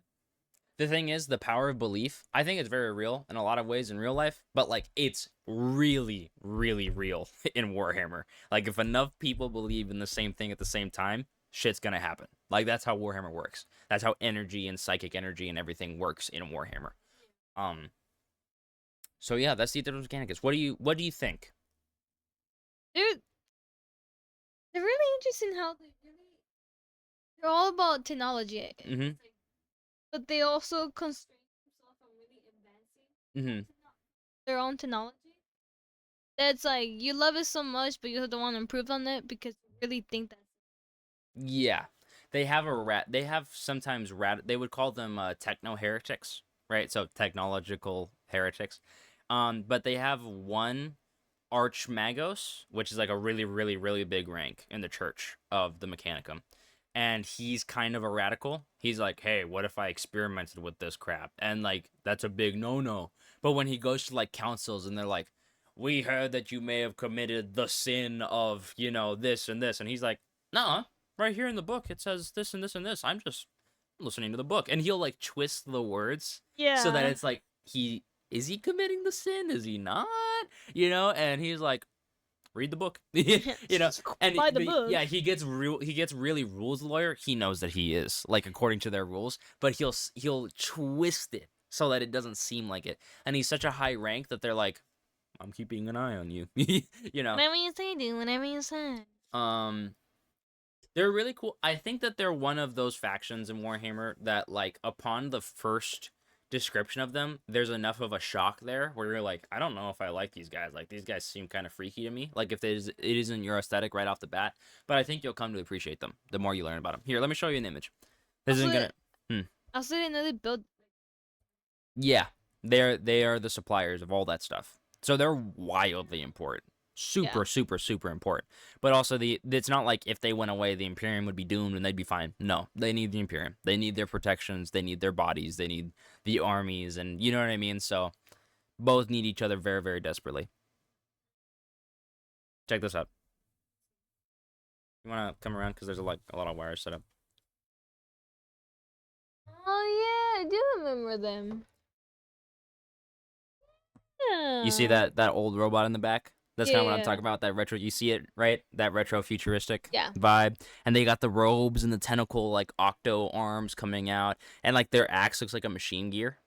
The thing is, the power of belief, I think it's very real in a lot of ways in real life, but like it's really, really real in Warhammer. Like if enough people believe in the same thing at the same time, shit's gonna happen. Like that's how Warhammer works. That's how energy and psychic energy and everything works in Warhammer. Um so yeah, that's the Aeldari Mechanicus. What do you think? They're they're really interesting how they're all about technology. Mm-hmm. But they also constrain themselves from really advancing Mm-hmm. their own technology. That's like you love it so much, but you don't want to improve on it because you really think that. Yeah, they have They have sometimes They would call them techno heretics, right? So technological heretics. But they have one Archmagos, which is like a really, really, really big rank in the Church of the Mechanicum, and he's kind of a radical. He's like, hey, what if I experimented with this crap? And like, that's a big no-no. But when he goes to like councils and they're like, we heard that you may have committed the sin of, this and this, and he's like, no, right here in the book it says this and this and this. I'm just listening to the book, and he'll like twist the words so that Yeah. it's like he committing the sin? Is he not? And he's like, read the book. And Buy the but, book. yeah, he gets really rules lawyer. He knows that he is like according to their rules, but he'll twist it so that it doesn't seem like it. And he's such a high rank that they're like, I'm keeping an eye on you. Whatever you say, do whatever you say. Um, they're really cool. I think that they're one of those factions in Warhammer that, like, upon the first description of them, there's enough of a shock there where you're like, I don't know if I like these guys. Like, these guys seem kind of freaky to me. Like, if it isn't your aesthetic right off the bat. But I think you'll come to appreciate them the more you learn about them. Here, let me show you an image. This isn't gonna. Also, another build. Yeah, they are the suppliers of all that stuff. So they're wildly important. Super, super, super important. But also, it's not like if they went away, the Imperium would be doomed and they'd be fine. No, they need the Imperium. They need their protections. They need their bodies. They need the armies, and you know what I mean. So both need each other very, very desperately. Check this out. You want to come around because there's a lot of wires set up. Oh yeah, I do remember them. You see that old robot in the back? That's kind of what I'm Yeah. talking about. That retro, you see it, right? That retro futuristic Yeah. vibe. And they got the robes and the tentacle like octo arms coming out, and like their axe looks like a machine gear.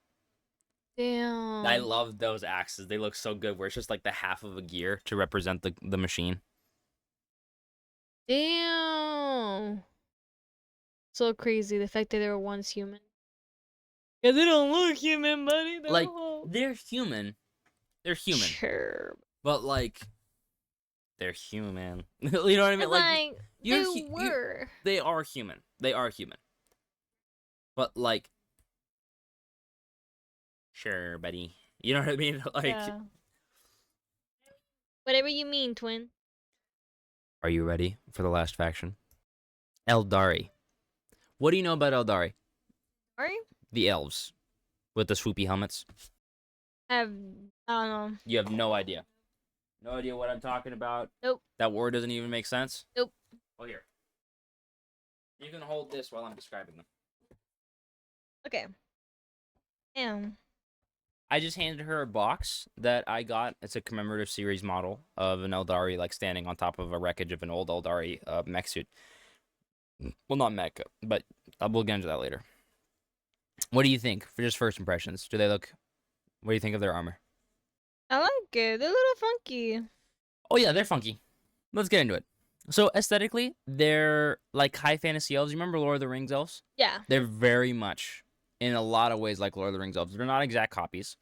Damn. I love those axes. They look so good. Where it's just like the half of a gear to represent the machine. Damn. So crazy the fact that they were once human. Yeah, they don't look human, buddy. Like they're human. They're human. Sure. But like they're human. You know what I mean? Like they were. They are human. They are human. But like sure, buddy. You know what I mean? Like Yeah. Whatever you mean, twin. Are you ready for the last faction? Aeldari. What do you know about Aeldari? Sorry? The elves with the swoopy helmets. I don't know. You have no idea. No idea what I'm talking about. Nope. That word doesn't even make sense. Nope. Well, here. You can hold this while I'm describing them. Okay. Damn. I just handed her a box that I got. It's a commemorative series model of an Aeldari like standing on top of a wreckage of an old Aeldari mech suit. Well, not mech, but we'll get into that later. What do you think for just first impressions? Do they look? What do you think of their armor? I like it. They're a little funky. Oh yeah, they're funky. Let's get into it. So aesthetically, they're like high fantasy elves. You remember Lord of the Rings elves? Yeah. They're very much, in a lot of ways, like Lord of the Rings elves. They're not exact copies.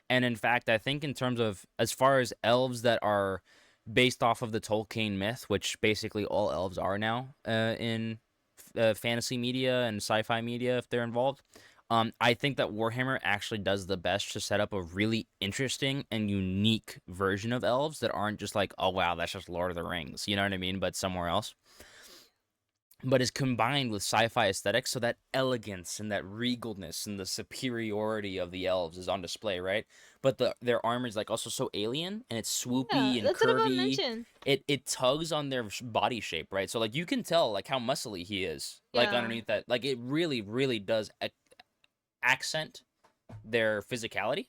And in fact, I think in terms of, as far as elves that are based off of the Tolkien myth, which basically all elves are now in fantasy media and sci-fi media if they're involved, I think that Warhammer actually does the best to set up a really interesting and unique version of elves that aren't just like, oh wow, that's just Lord of the Rings, you know what I mean, but somewhere else. But is combined with sci-fi aesthetics, so that elegance and that regalness and the superiority of the elves is on display, right? But their armor is like also so alien, and it's swoopy Yeah, and that's what I curvy. mentioned. It tugs on their body shape, right? So like you can tell like how muscly he is, like Yeah. underneath that. Like it really, really does accent their physicality.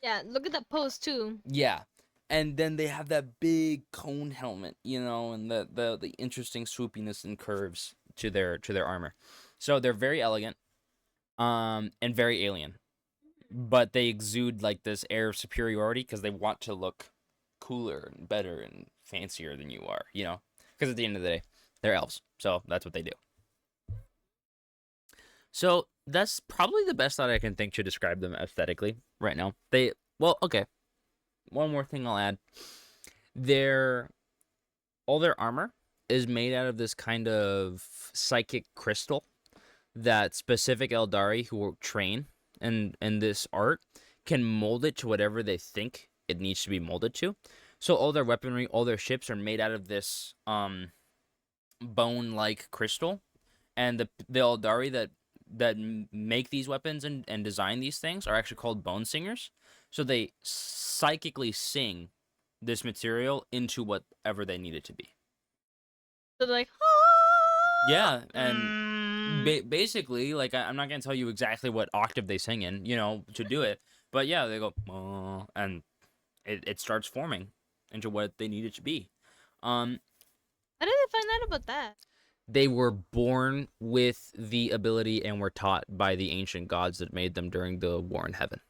Yeah, look at that pose too. Yeah. And then they have that big cone helmet, you know, and the interesting swoopiness and curves to their armor. So they're very elegant, and very alien. But they exude like this air of superiority because they want to look cooler and better and fancier than you are, you know? Because at the end of the day, they're elves. So that's what they do. So that's probably the best that I can think to describe them aesthetically right now. Okay. One more thing I'll add. All their armor is made out of this kind of psychic crystal that specific Aeldari who train in this art can mold it to whatever they think it needs to be molded to. So all their weaponry, all their ships are made out of this bone-like crystal. And the Aeldari that make these weapons and design these things are actually called bone singers. So they psychically sing this material into whatever they need it to be. So they're like, ah! Yeah, and basically, like, I'm not going to tell you exactly what octave they sing in, you know, to do it. But yeah, they go, and it starts forming into what they need it to be. How did they find out about that? They were born with the ability and were taught by the ancient gods that made them during the war in heaven.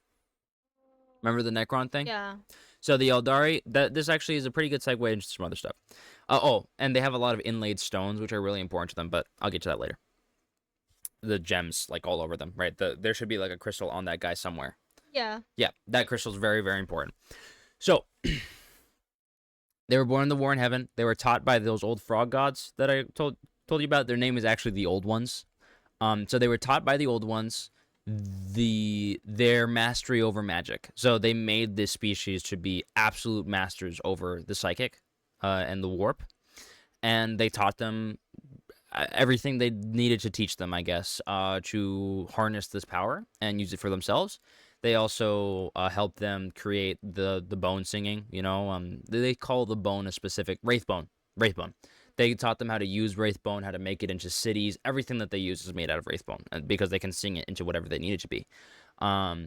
Remember the Necron thing? Yeah. So the Aeldari, this actually is a pretty good segue into some other stuff. And they have a lot of inlaid stones, which are really important to them, but I'll get to that later. The gems, like, all over them, right? There should be, like, a crystal on that guy somewhere. Yeah. Yeah, that crystal's very, very important. So, they were born in the war in heaven. They were taught by those old frog gods that I told you about. Their name is actually the Old Ones. So they were taught by the Old Ones their mastery over magic. So they made this species to be absolute masters over the psychic and the warp, and they taught them everything they needed to teach them, I guess, to harness this power and use it for themselves. They also helped them create the bone singing. They call the bone a specific wraith bone. Wraith bone. They taught them how to use Wraithbone, how to make it into cities. Everything that they use is made out of Wraithbone because they can sing it into whatever they need it to be,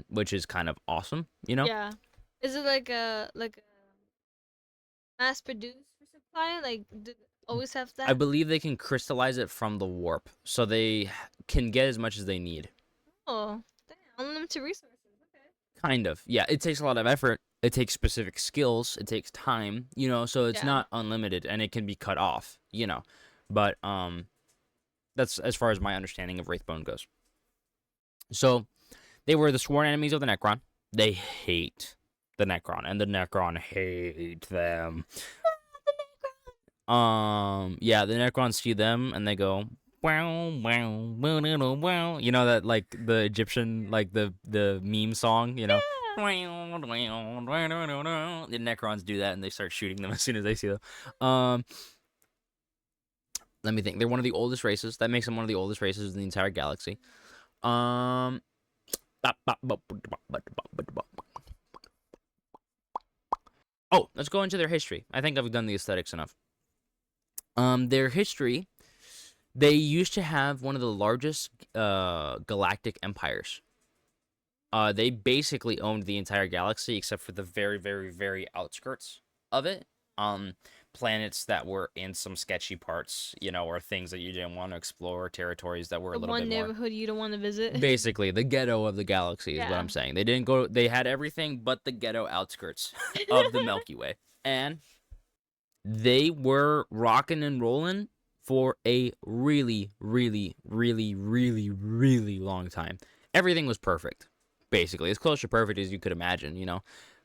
which is kind of awesome, Yeah. Is it like a mass produced supply? Like, do they always have I that? believe they can crystallize it from the warp, so they can get as much as they need. Oh, damn. Unlimited resources. Okay. Kind of. Yeah, it takes a lot of effort. It takes specific skills. It takes time, so it's Yeah. not unlimited and it can be cut off, But that's as far as my understanding of Wraithbone goes. So they were the sworn enemies of the Necron. They hate the Necron, and the Necron hate them. Yeah, the Necrons see them and they go, wow, wow, wow, wow. You know that, like, the Egyptian, like the meme song, Yeah. The Necrons do that and they start shooting them as soon as they see them. Let me think. They're one of the oldest races. That makes them one of the oldest races in the entire galaxy. Oh, let's go into their history. I think I've done the aesthetics enough. Their history, they used to have one of the largest galactic empires. They basically owned the entire galaxy except for the very, very, very outskirts of it. Planets that were in some sketchy parts, or things that you didn't want to explore, territories that were a The little one bit more. neighborhood you don't want to visit. Basically, the ghetto of the galaxy is what Yeah. I'm saying. They didn't go. They had everything but the ghetto outskirts of the Milky Way, and they were rocking and rolling for a really, really, really, really, really long time. Everything was perfect, basically, as close to perfect as you could imagine.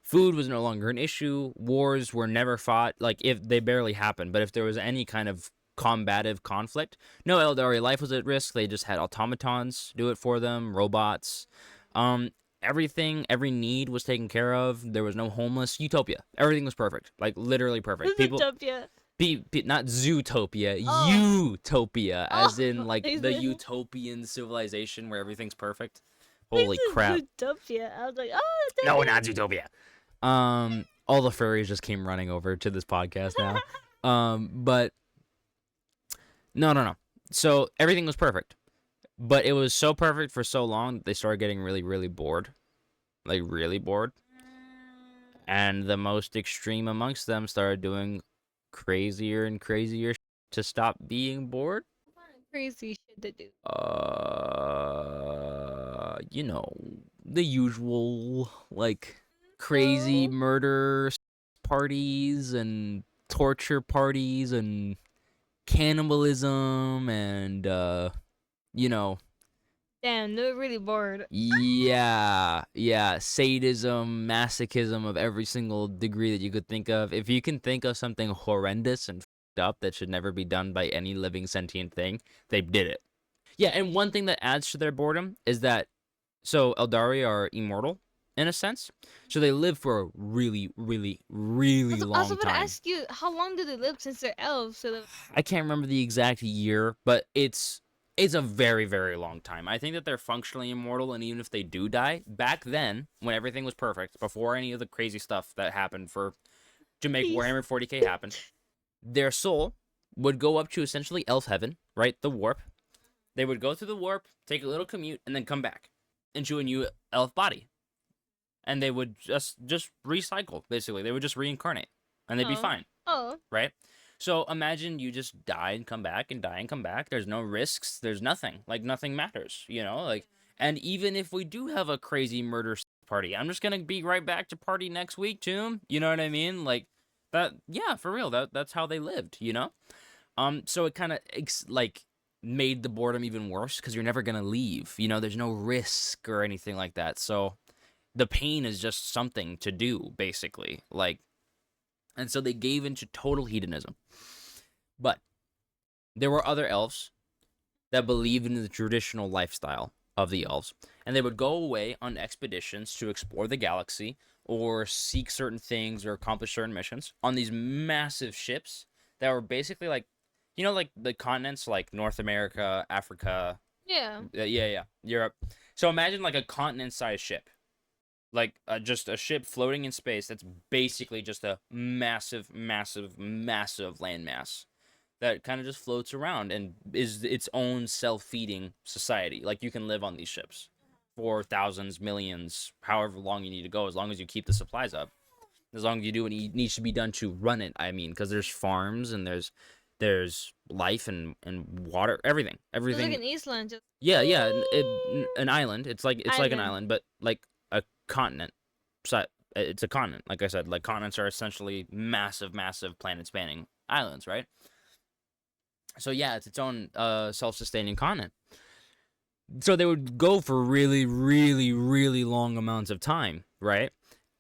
Food was no longer an issue. Wars were never fought. Like, if they barely happened, but if there was any kind of combative conflict, no Aeldari life was at risk. They just had automatons do it for them, robots. Everything, every need was taken care of. There was no homeless. Utopia. Everything was perfect. Like, literally perfect. People, Utopia. not Zootopia, Oh. Utopia, as Oh, in, like, I the said- utopian civilization where everything's perfect. I Holy said crap. Zootopia. I was like, oh, No, damn. not Zootopia. All the furries just came running over to this podcast now. But no. So everything was perfect, but it was so perfect for so long that they started getting really, really bored, like really bored. And the most extreme amongst them started doing crazier and crazier to stop being bored. Crazy shit to do. The usual, like, crazy Oh. murder parties and torture parties and cannibalism and Damn, they're really bored. yeah, sadism, masochism of every single degree that you could think of. If you can think of something horrendous and fucked up that should never be done by any living sentient thing, they did it. Yeah, and one thing that adds to their boredom is that, so Eldari are immortal in a sense, so they live for a really, really, really I long was about to time. ask you, how long do they live since they're elves? So I can't remember the exact year, but it's a very, very long time. I think that they're functionally immortal, and even if they do die, back then, when everything was perfect, before any of the crazy stuff that happened to make Jeez. Warhammer 40k happen, their soul would go up to essentially elf heaven, right? The warp. They would go through the warp, take a little commute, and then come back into a new elf body. And they would just recycle, basically. They would just reincarnate, and they'd be fine. Oh. Right? So imagine you just die and come back and die and come back. There's no risks. There's nothing. Like, nothing matters, Like, and even if we do have a crazy murder party, I'm just gonna be right back to party next week, too. You know what I mean? Like, that. Yeah, for real. That's how they lived. So it kind of like made the boredom even worse because you're never gonna leave. There's no risk or anything like that. So the pain is just something to do, basically. Like. And so they gave into total hedonism. But there were other elves that believed in the traditional lifestyle. of the elves, and they would go away on expeditions to explore the galaxy or seek certain things or accomplish certain missions on these massive ships that were basically like, like the continents like North America, Africa, Yeah. yeah, Europe. So imagine like a continent-sized ship, like just a ship floating in space that's basically just a massive, massive, massive landmass that kind of just floats around and is its own self-feeding society. Like you can live on these ships for thousands, millions, however long you need to go, as long as you keep the supplies up, as long as you do what needs to be done to run it. I mean, because there's farms and there's life and water, everything. It's like an Eastland. Just Yeah, an island. It's like an island. island, but like a continent. So it's a continent. Like I said, like continents are essentially massive, massive planet-spanning islands, right? So yeah, it's its own self-sustaining continent. So they would go for really, really, really long amounts of time, right?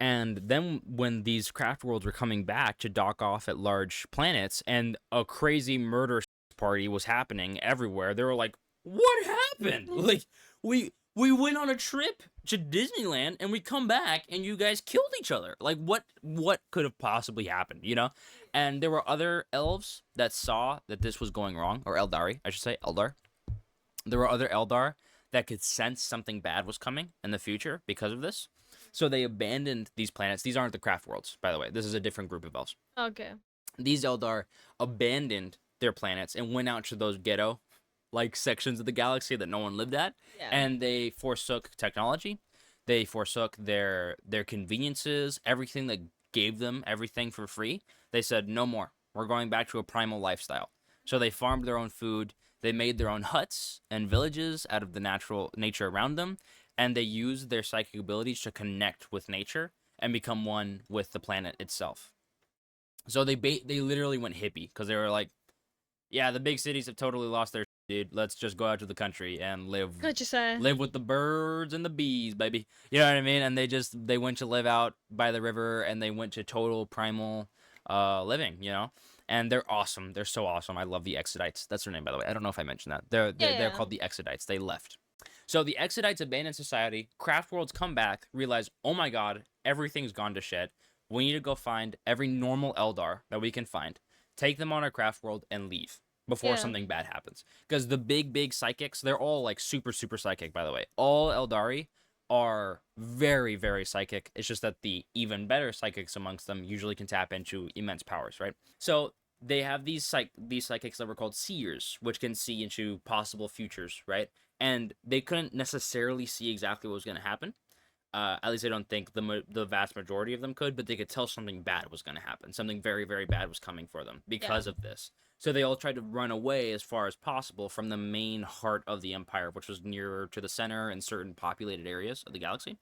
And then when these craft worlds were coming back to dock off at large planets, and a crazy murder party was happening everywhere, they were like, "What happened? Like, we went on a trip to Disneyland, and we come back, and you guys killed each other. Like, what could have possibly happened? You know?" And there were other elves that saw that this was going wrong, or Eldari, I should say, Eldar. There were other Eldar that could sense something bad was coming in the future because of this. So they abandoned these planets. These aren't the craft worlds, by the way. This is a different group of elves. Okay. These Eldar abandoned their planets and went out to those ghetto like sections of the galaxy that no one lived at. Yeah. And they forsook technology. They forsook their conveniences, everything that gave them everything for free. They said, "No more. We're going back to a primal lifestyle." So they farmed their own food. They made their own huts and villages out of the natural nature around them, and they used their psychic abilities to connect with nature and become one with the planet itself. So they literally went hippie because they were like, "Yeah, the big cities have totally lost their shit, dude. Let's just go out to the country and live What you say? live with the birds and the bees, baby." You know what I mean? And they went to live out by the river, and they went to total primal living, And they're awesome. They're so awesome. I love the Exodites. That's their name, by the way. I don't know if I mentioned that. They're called the Exodites. They left. So the Exodites abandon society. Craft worlds come back, realize, "Oh my god, everything's gone to shit. We need to go find every normal Eldar that we can find, take them on our craft world, and leave before something bad happens." Because the big psychics, they're all like super, super psychic, by the way. All Eldari are very, very psychic. It's just that the even better psychics amongst them usually can tap into immense powers, right? So they have these psychics that were called seers, which can see into possible futures, right? And they couldn't necessarily see exactly what was going to happen. At least I don't think the vast majority of them could, but they could tell something bad was going to happen. Something very, very bad was coming for them because of this. So they all tried to run away as far as possible from the main heart of the Empire, which was nearer to the center and certain populated areas of the galaxy.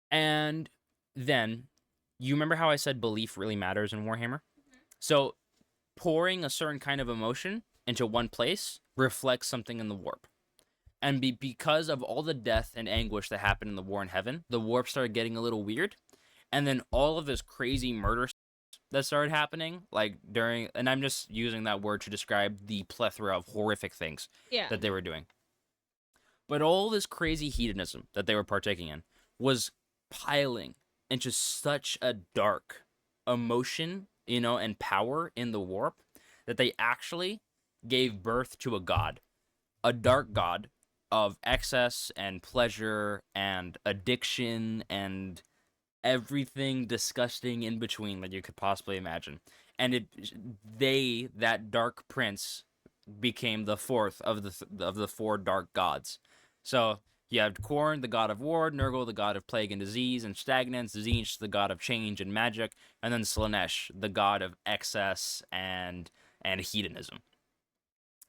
And then, you remember how I said belief really matters in Warhammer? So pouring a certain kind of emotion into one place reflects something in the warp. And because of all the death and anguish that happened in the War in Heaven, the warp started getting a little weird. And then all of this crazy murder that started happening, like and I'm just using that word to describe the plethora of horrific things that they were doing. But all this crazy hedonism that they were partaking in was piling into such a dark emotion, and power in the warp that they actually gave birth to a god, a dark god of excess and pleasure and addiction and everything disgusting in between that you could possibly imagine. And that dark prince became the fourth of the four dark gods. So you have Khorne, the god of war, Nurgle, the god of plague and disease and stagnance, Tzeentch, the god of change and magic, and then Slaanesh, the god of excess and hedonism.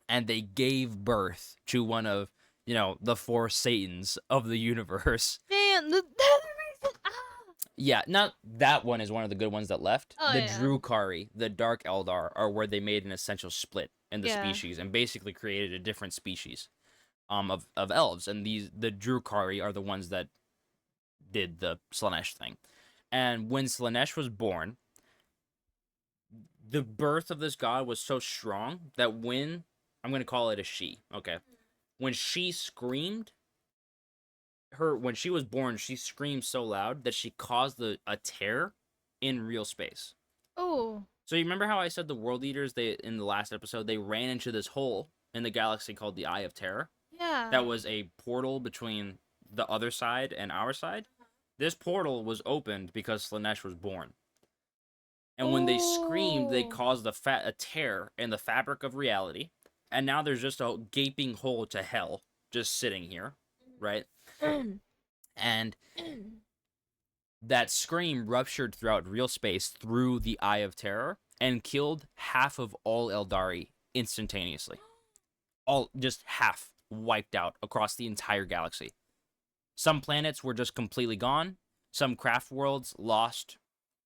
And they gave birth to one of, the four Satans of the universe. Damn, the reason. Yeah, not that one is one of the good ones that left. Oh, the Drukhari, the Dark Eldar, are where they made an essential split in the Yeah. species and basically created a different species of elves. And the Drukhari are the ones that did the Slaanesh thing. And when Slaanesh was born, the birth of this god was so strong that when, I'm going to call it a she, okay? when she screamed, when she was born, she screamed so loud that she caused a tear in real space. Oh. So you remember how I said the world eaters, they in the last episode, they ran into this hole in the galaxy called the Eye of Terror? Yeah. That was a portal between the other side and our side. This portal was opened because Slanesh was born. And when they screamed, they caused a tear in the fabric of reality. And now there's just a gaping hole to hell just sitting here, right? And that scream ruptured throughout real space through the Eye of Terror and killed half of all Aeldari instantaneously. All, just half wiped out across the entire galaxy. Some planets were just completely gone. Some craft worlds lost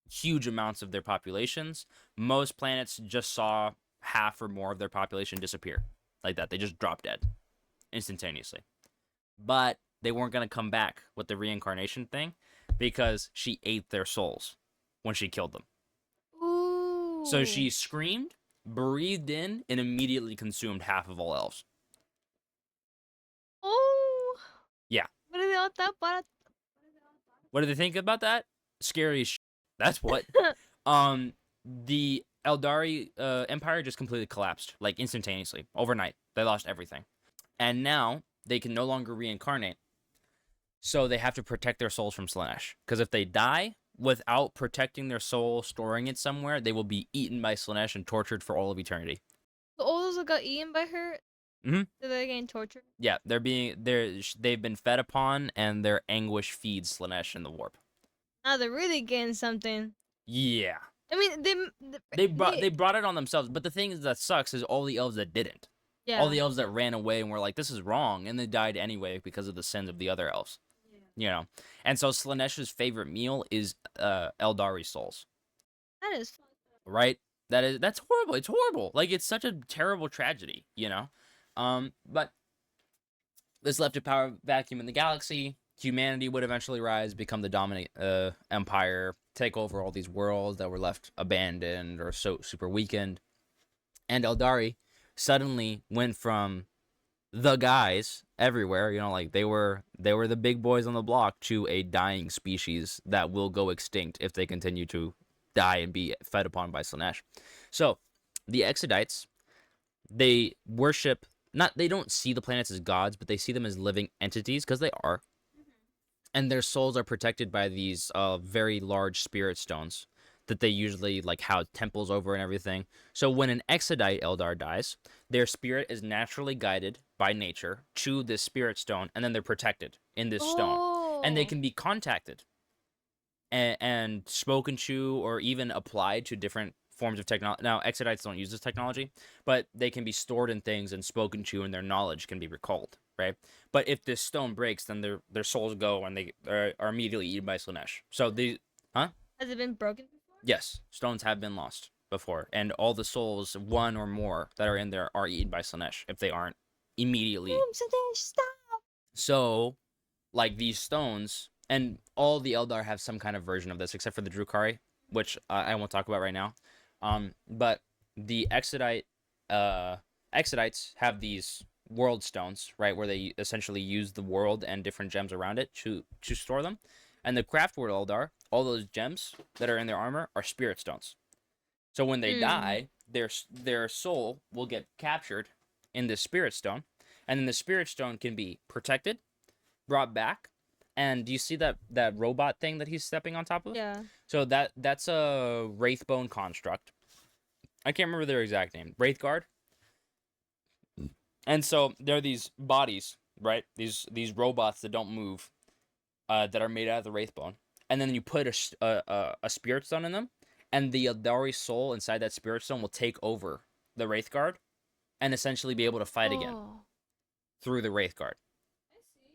huge amounts of their populations. Most planets just saw half or more of their population disappear. Like that. They just dropped dead instantaneously. But they weren't going to come back with the reincarnation thing because she ate their souls when she killed them. Ooh. So she screamed, breathed in, and immediately consumed half of all elves. Oh. Yeah. What are they all that about? What do they think about that? Scary as shit. That's what. The Aeldari Empire just completely collapsed, like instantaneously, overnight. They lost everything. And now they can no longer reincarnate. So they have to protect their souls from Slanesh. Because if they die without protecting their soul, storing it somewhere, they will be eaten by Slanesh and tortured for all of eternity. So all those that got eaten by her, Mhm. they're getting tortured? Yeah, they've been fed upon, and their anguish feeds Slanesh in the warp. Now they're really getting something. Yeah. I mean, They brought it on themselves, but the thing that sucks is all the elves that didn't. Yeah. All the elves that ran away and were like, this is wrong, and they died anyway because of the sins of the other elves. Yeah. You know? And so Slanesh's favorite meal is Aeldari souls. That is. Right? That's horrible. It's horrible. Like, it's such a terrible tragedy, you know? But this left a power vacuum in the galaxy. Humanity would eventually rise, become the dominant empire, take over all these worlds that were left abandoned or so super weakened. And Aeldari suddenly went from the guys everywhere, you know, like they were the big boys on the block, to a dying species that will go extinct if they continue to die and be fed upon by Slanesh. So the Exodites, they worship, they don't see the planets as gods, but they see them as living entities, because they are. And their souls are protected by these very large spirit stones that they usually like house temples over and everything. So when an Exodite Eldar dies, their spirit is naturally guided by nature to this spirit stone, and then they're protected in this stone. And they can be contacted and spoken to, or even applied to different forms of technology. Now, Exodites don't use this technology, but they can be stored in things and spoken to, and their knowledge can be recalled, right? But if this stone breaks, then their souls go, and they are immediately eaten by Slanesh. So Has it been broken before? Yes, stones have been lost before, and all the souls, one or more, that are in there are eaten by Slanesh if they aren't immediately. Slanesh, stop! So, like, these stones, and all the Eldar have some kind of version of this, except for the Drukhari, which I won't talk about right now. But the Exodites have these world stones, right, where they essentially use the world and different gems around it to store them. And the craft world Eldar, all those gems that are in their armor are spirit stones. So when they die, their soul will get captured in this spirit stone, and then the spirit stone can be protected, brought back. And do you see that robot thing that he's stepping on top of? Yeah. So that's a Wraithbone construct. I can't remember their exact name. Wraith Guard. And so there are these bodies, right? These robots that don't move, that are made out of the Wraithbone. And then you put a spirit stone in them, and the Aeldari soul inside that spirit stone will take over the Wraith Guard and essentially be able to fight again through the Wraith Guard. I see.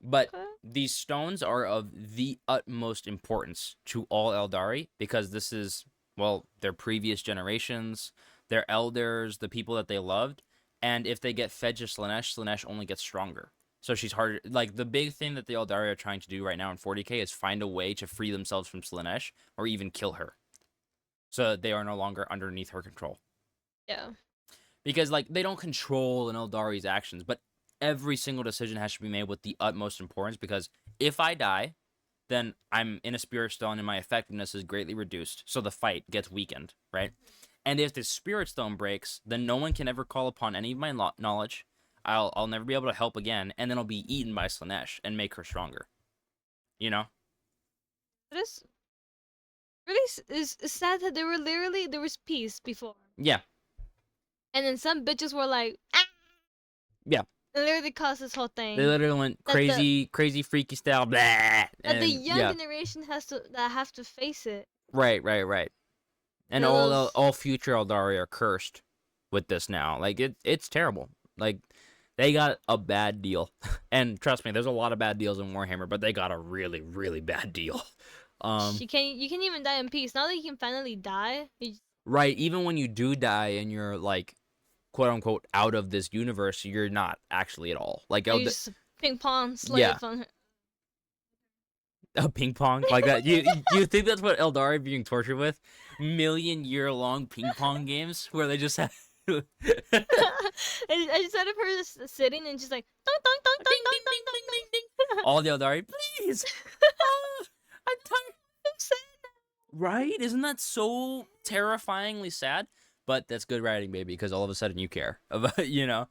But these stones are of the utmost importance to all Aeldari, because this is, well, their previous generations, their elders, the people that they loved. And if they get fed to Slanesh, Slanesh only gets stronger. So she's harder. Like, the big thing that the Aeldari are trying to do right now in 40k is find a way to free themselves from Slanesh, or even kill her, so that they are no longer underneath her control. Yeah. Because, like, they don't control an Eldari's actions, but every single decision has to be made with the utmost importance, because if I die, then I'm in a spirit stone and my effectiveness is greatly reduced, so the fight gets weakened, right? And if the spirit stone breaks, then no one can ever call upon any of my knowledge. I'll never be able to help again, and then I'll be eaten by Slaanesh and make her stronger. You know? It is really is sad that there was peace before, Yeah. and then some bitches were like, ah! Yeah. It literally caused this whole thing. They literally went That crazy, freaky style, blah, that and the young yeah, generation have to face it. right. And Those all future Eldari are cursed with this now. Like it's terrible. Like they got a bad deal, and trust me, there's a lot of bad deals in Warhammer, but they got a really bad deal. you can't even die in peace. Now that you can finally die, Right. Even when you do die and you're like, quote unquote, out of this universe, you're not actually at all. Like you just a ping pong slave yeah. on her. A ping pong like that. You think that's what Eldari being tortured with? Million-year-long ping pong games where they just have. I just had her sitting and just like dong, dong, dong, dong, dong, dong, dong, dong. All the Eldari, please. I'm tired. I'm sad. Right? Isn't that so terrifyingly sad? But that's good writing, baby, because all of a sudden you care about, Whatever.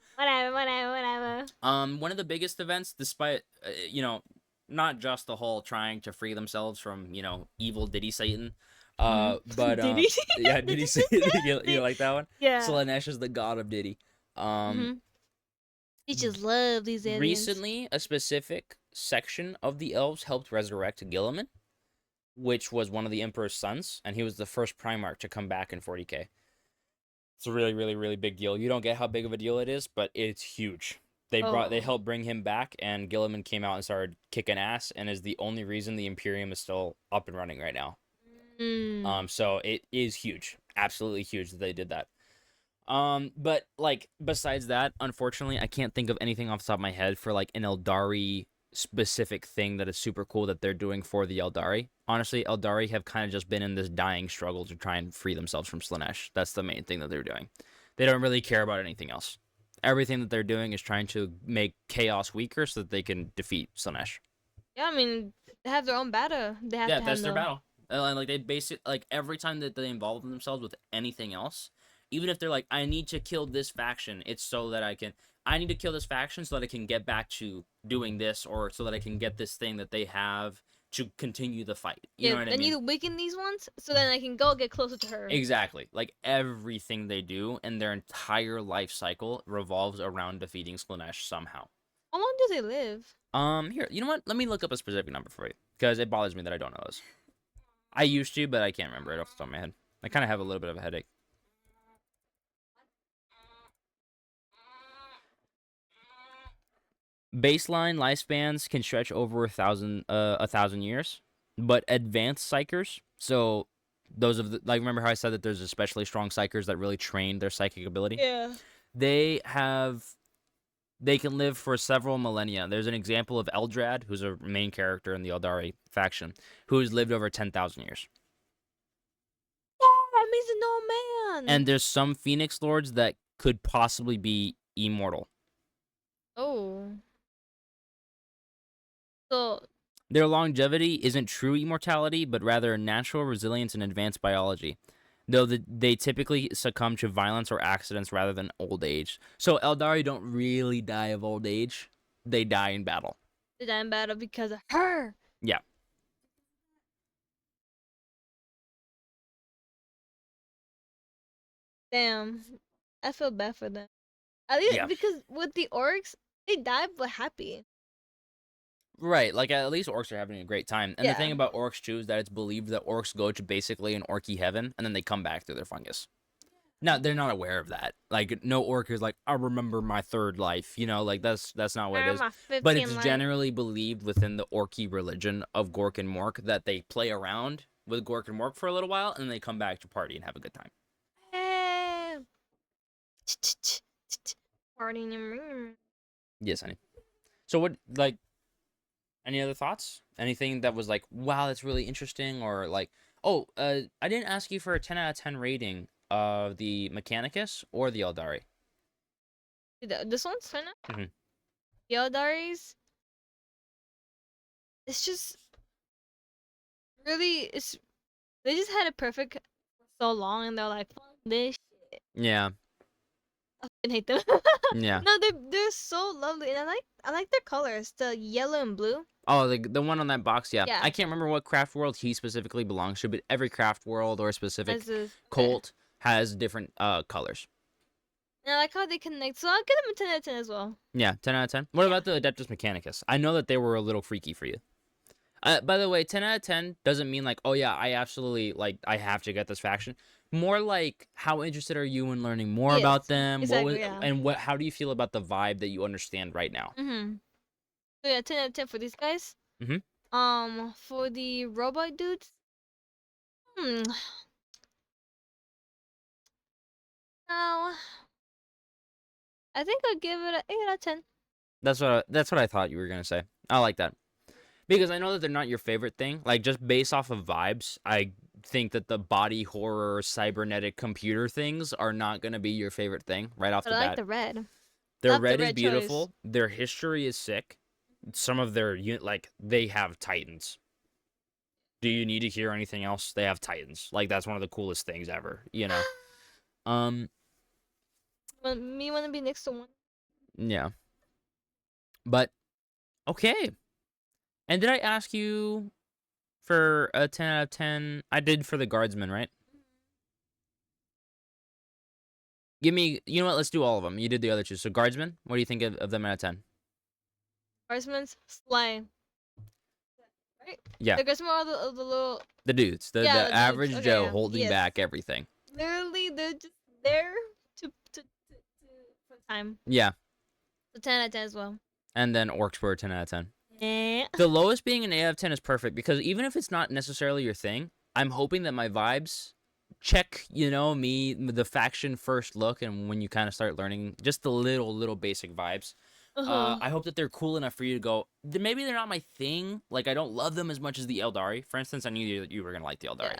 One of the biggest events, despite not just the whole trying to free themselves from evil Diddy Satan, but Diddy? yeah, Diddy Satan. you like that one? Yeah. Slaanesh is the god of Diddy. He just love these aliens. Recently, a specific section of the elves helped resurrect Guilliman, which was one of the Emperor's sons, and he was the first Primarch to come back in 40k. It's a really big deal. You don't get how big of a deal it is, but it's huge. They helped bring him back, and Guilliman came out and started kicking ass, and is the only reason the Imperium is still up and running right now. So it is huge, absolutely huge that they did that. But like besides that, unfortunately, I can't think of anything off the top of my head for like an Eldari specific thing that is super cool that they're doing for the Eldari. Honestly, Eldari have kind of just been in this dying struggle to try and free themselves from Slaanesh. That's the main thing that they're doing. They don't really care about anything else. Everything that they're doing is trying to make Chaos weaker so that they can defeat Slaanesh. Yeah, I mean, they have their own battle. They have to that's their battle. And like they like every time that they involve themselves with anything else, even if they're like, I need to kill this faction, it's so that I need to kill this faction so that I can get back to doing this, or so that I can get this thing that they have to continue the fight. You know what I mean? I need to weaken these ones so then I can go get closer to her. Exactly. Like everything they do and their entire life cycle revolves around defeating Slaanesh somehow. How long do they live? Here, you know what? Let me look up a specific number for you, because it bothers me that I don't know this. I used to, but I can't remember it off the top of my head. I kind of have a little bit of a headache. Baseline lifespans can stretch over 1,000 years, but advanced psychers, so those of the, like, remember how I said that there's especially strong psychers that really train their psychic ability? Yeah. They can live for several millennia. There's an example of Eldrad, who's a main character in the Eldari faction, who's lived over 10,000 years. Yeah, he's an old man. And there's some Phoenix Lords that could possibly be immortal. Oh. So their longevity isn't true immortality, but rather natural resilience and advanced biology, though they typically succumb to violence or accidents rather than old age. So Eldari don't really die of old age. They die in battle. They die in battle because of her. Yeah. Damn. I feel bad for them. At least because with the Orks, they die but happy. Right, like at least Orks are having a great time. And the thing about Orks too is that it's believed that Orks go to basically an Orky heaven, and then they come back through their fungus. Now, they're not aware of that. Like, no Orc is like, I remember my third life. You know, like, that's not what it is. But it's generally believed within the Orky religion of Gork and Mork that they play around with Gork and Mork for a little while, and then they come back to party and have a good time. Partying. Yes, honey. So what, like, any other thoughts? Anything that was like, wow, that's really interesting? Or like, oh, I didn't ask you for a 10 out of 10 rating of the Mechanicus or the Aeldari. This one's 10? the Aeldaris, it's just really, it's they just had it perfect for so long, and they're like, fuck this. Yeah. I fucking hate them. Yeah. No, they're so lovely, and I like their colors, the yellow and blue. Oh, the one on that box, yeah. Yeah. I can't remember what craft world he specifically belongs to, but every craft world or specific As is, cult has different colors. and I like how they connect, so I'll give them a 10 out of 10 as well. Yeah, 10 out of 10. What Yeah. about the Adeptus Mechanicus? I know that they were a little freaky for you. By the way, 10 out of 10 doesn't mean like, oh yeah, I absolutely, like, I have to get this faction. More like, how interested are you in learning more Yes, about them? exactly, yeah. And how do you feel about the vibe that you understand right now? So yeah, 10 out of 10 for these guys. For the robot dudes, no, I think I'll give it an 8 out of 10. That's what I thought you were gonna say. I like that. Because I know that they're not your favorite thing. Like, just based off of vibes, I think that the body horror, cybernetic computer things are not going to be your favorite thing right off But the I bat. like the red. Their love the red is red beautiful. choice. Their history is sick. Some of their, like, they have titans. Do you need to hear anything else? They have titans. Like, that's one of the coolest things ever, you know? Me want to be next to one. Yeah. But, okay. And did I ask you for a 10 out of 10? I did for the guardsmen, right? Give me, you know what? Let's do all of them. You did the other two. So guardsmen, what do you think of them out of 10? Guardsmen's slay. Right? Yeah. The guardsmen are the little. The dudes, the Yeah, the dudes. average Okay, Joe yeah. holding Yes. back everything. Literally, they're just there to for time. Yeah. So 10 out of 10 as well. And then orcs were a 10 out of 10. Eh. The lowest being an 8 out of 10 is perfect because even if it's not necessarily your thing, I'm hoping that my vibes check, you know, me, the faction first look, and when you kind of start learning just the little basic vibes. I hope that they're cool enough for you to go, maybe they're not my thing. Like, I don't love them as much as the Aeldari. For instance, I knew that you were going to like the Aeldari.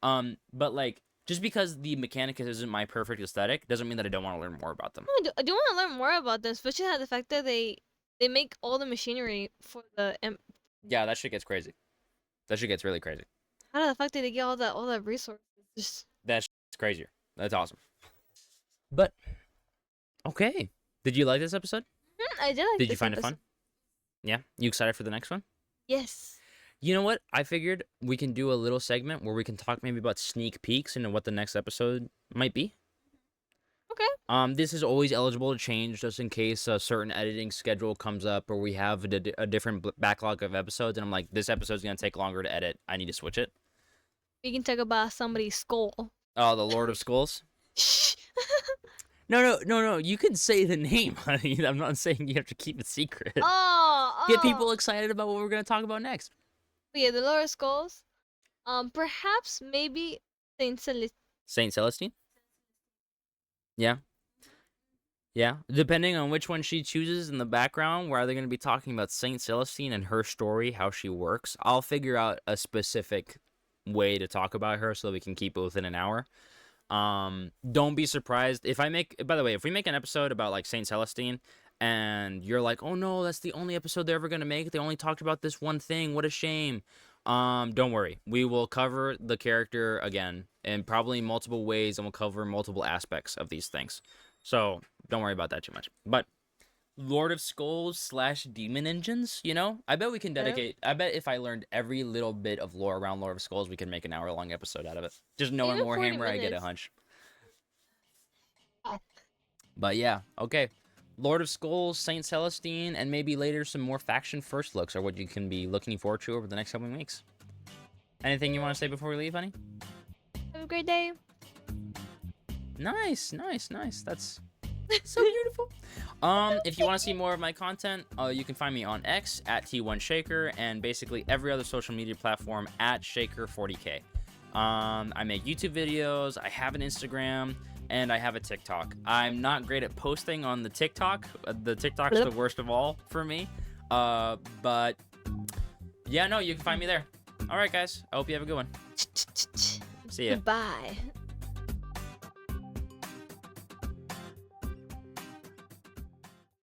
Yeah. But, like, just because the Mechanicus isn't my perfect aesthetic doesn't mean that I don't want to learn more about them. I do want to learn more about this, especially the fact that they make all the machinery for the. Yeah, that shit gets crazy. That shit gets really crazy. How the fuck did they get all that resources? Just... That's crazier. That's awesome. But, okay. Did you like this episode? I did like Did this you find it episode. fun? Yeah? You excited for the next one? Yes. You know what? I figured we can do a little segment where we can talk maybe about sneak peeks into what the next episode might be. Okay. This is always eligible to change just in case a certain editing schedule comes up or we have a different backlog of episodes and I'm like, this episode's going to take longer to edit. I need to switch it. We can talk about somebody's skull. Oh, the Lord of Skulls? Shh. No. You can say the name, honey. I'm not saying you have to keep it secret. Oh. Get people excited about what we're going to talk about next. But yeah, the lower skulls. Perhaps maybe Saint Saint Celestine? Yeah. Yeah. Depending on which one she chooses in the background, where they're going to be talking about Saint Celestine and her story, how she works, I'll figure out a specific way to talk about her so that we can keep it within an hour. Don't be surprised if if we make an episode about like Saint Celestine and you're like, oh no, that's the only episode they're ever gonna make. They only talked about this one thing. What a shame. Don't worry. We will cover the character again in probably multiple ways and we'll cover multiple aspects of these things. So don't worry about that too much. But Lord of Skulls / Demon Engines, you know? I bet we can dedicate... I bet if I learned every little bit of lore around Lord of Skulls, we can make an hour-long episode out of it. Just knowing Even Warhammer, 40 I get a minutes. hunch. But yeah, okay. Lord of Skulls, Saint Celestine, and maybe later some more faction first looks are what you can be looking forward to over the next couple weeks. Anything you want to say before we leave, honey? Have a great day. Nice. That's so beautiful. If you want to see more of my content, you can find me on X at T1Shaker and basically every other social media platform at Shaker40K. I make YouTube videos, I have an Instagram, and I have a TikTok. I'm not great at posting on the TikTok. The TikTok's the worst of all for me. But yeah, no, you can find me there. All right, guys. I hope you have a good one. See ya. Goodbye.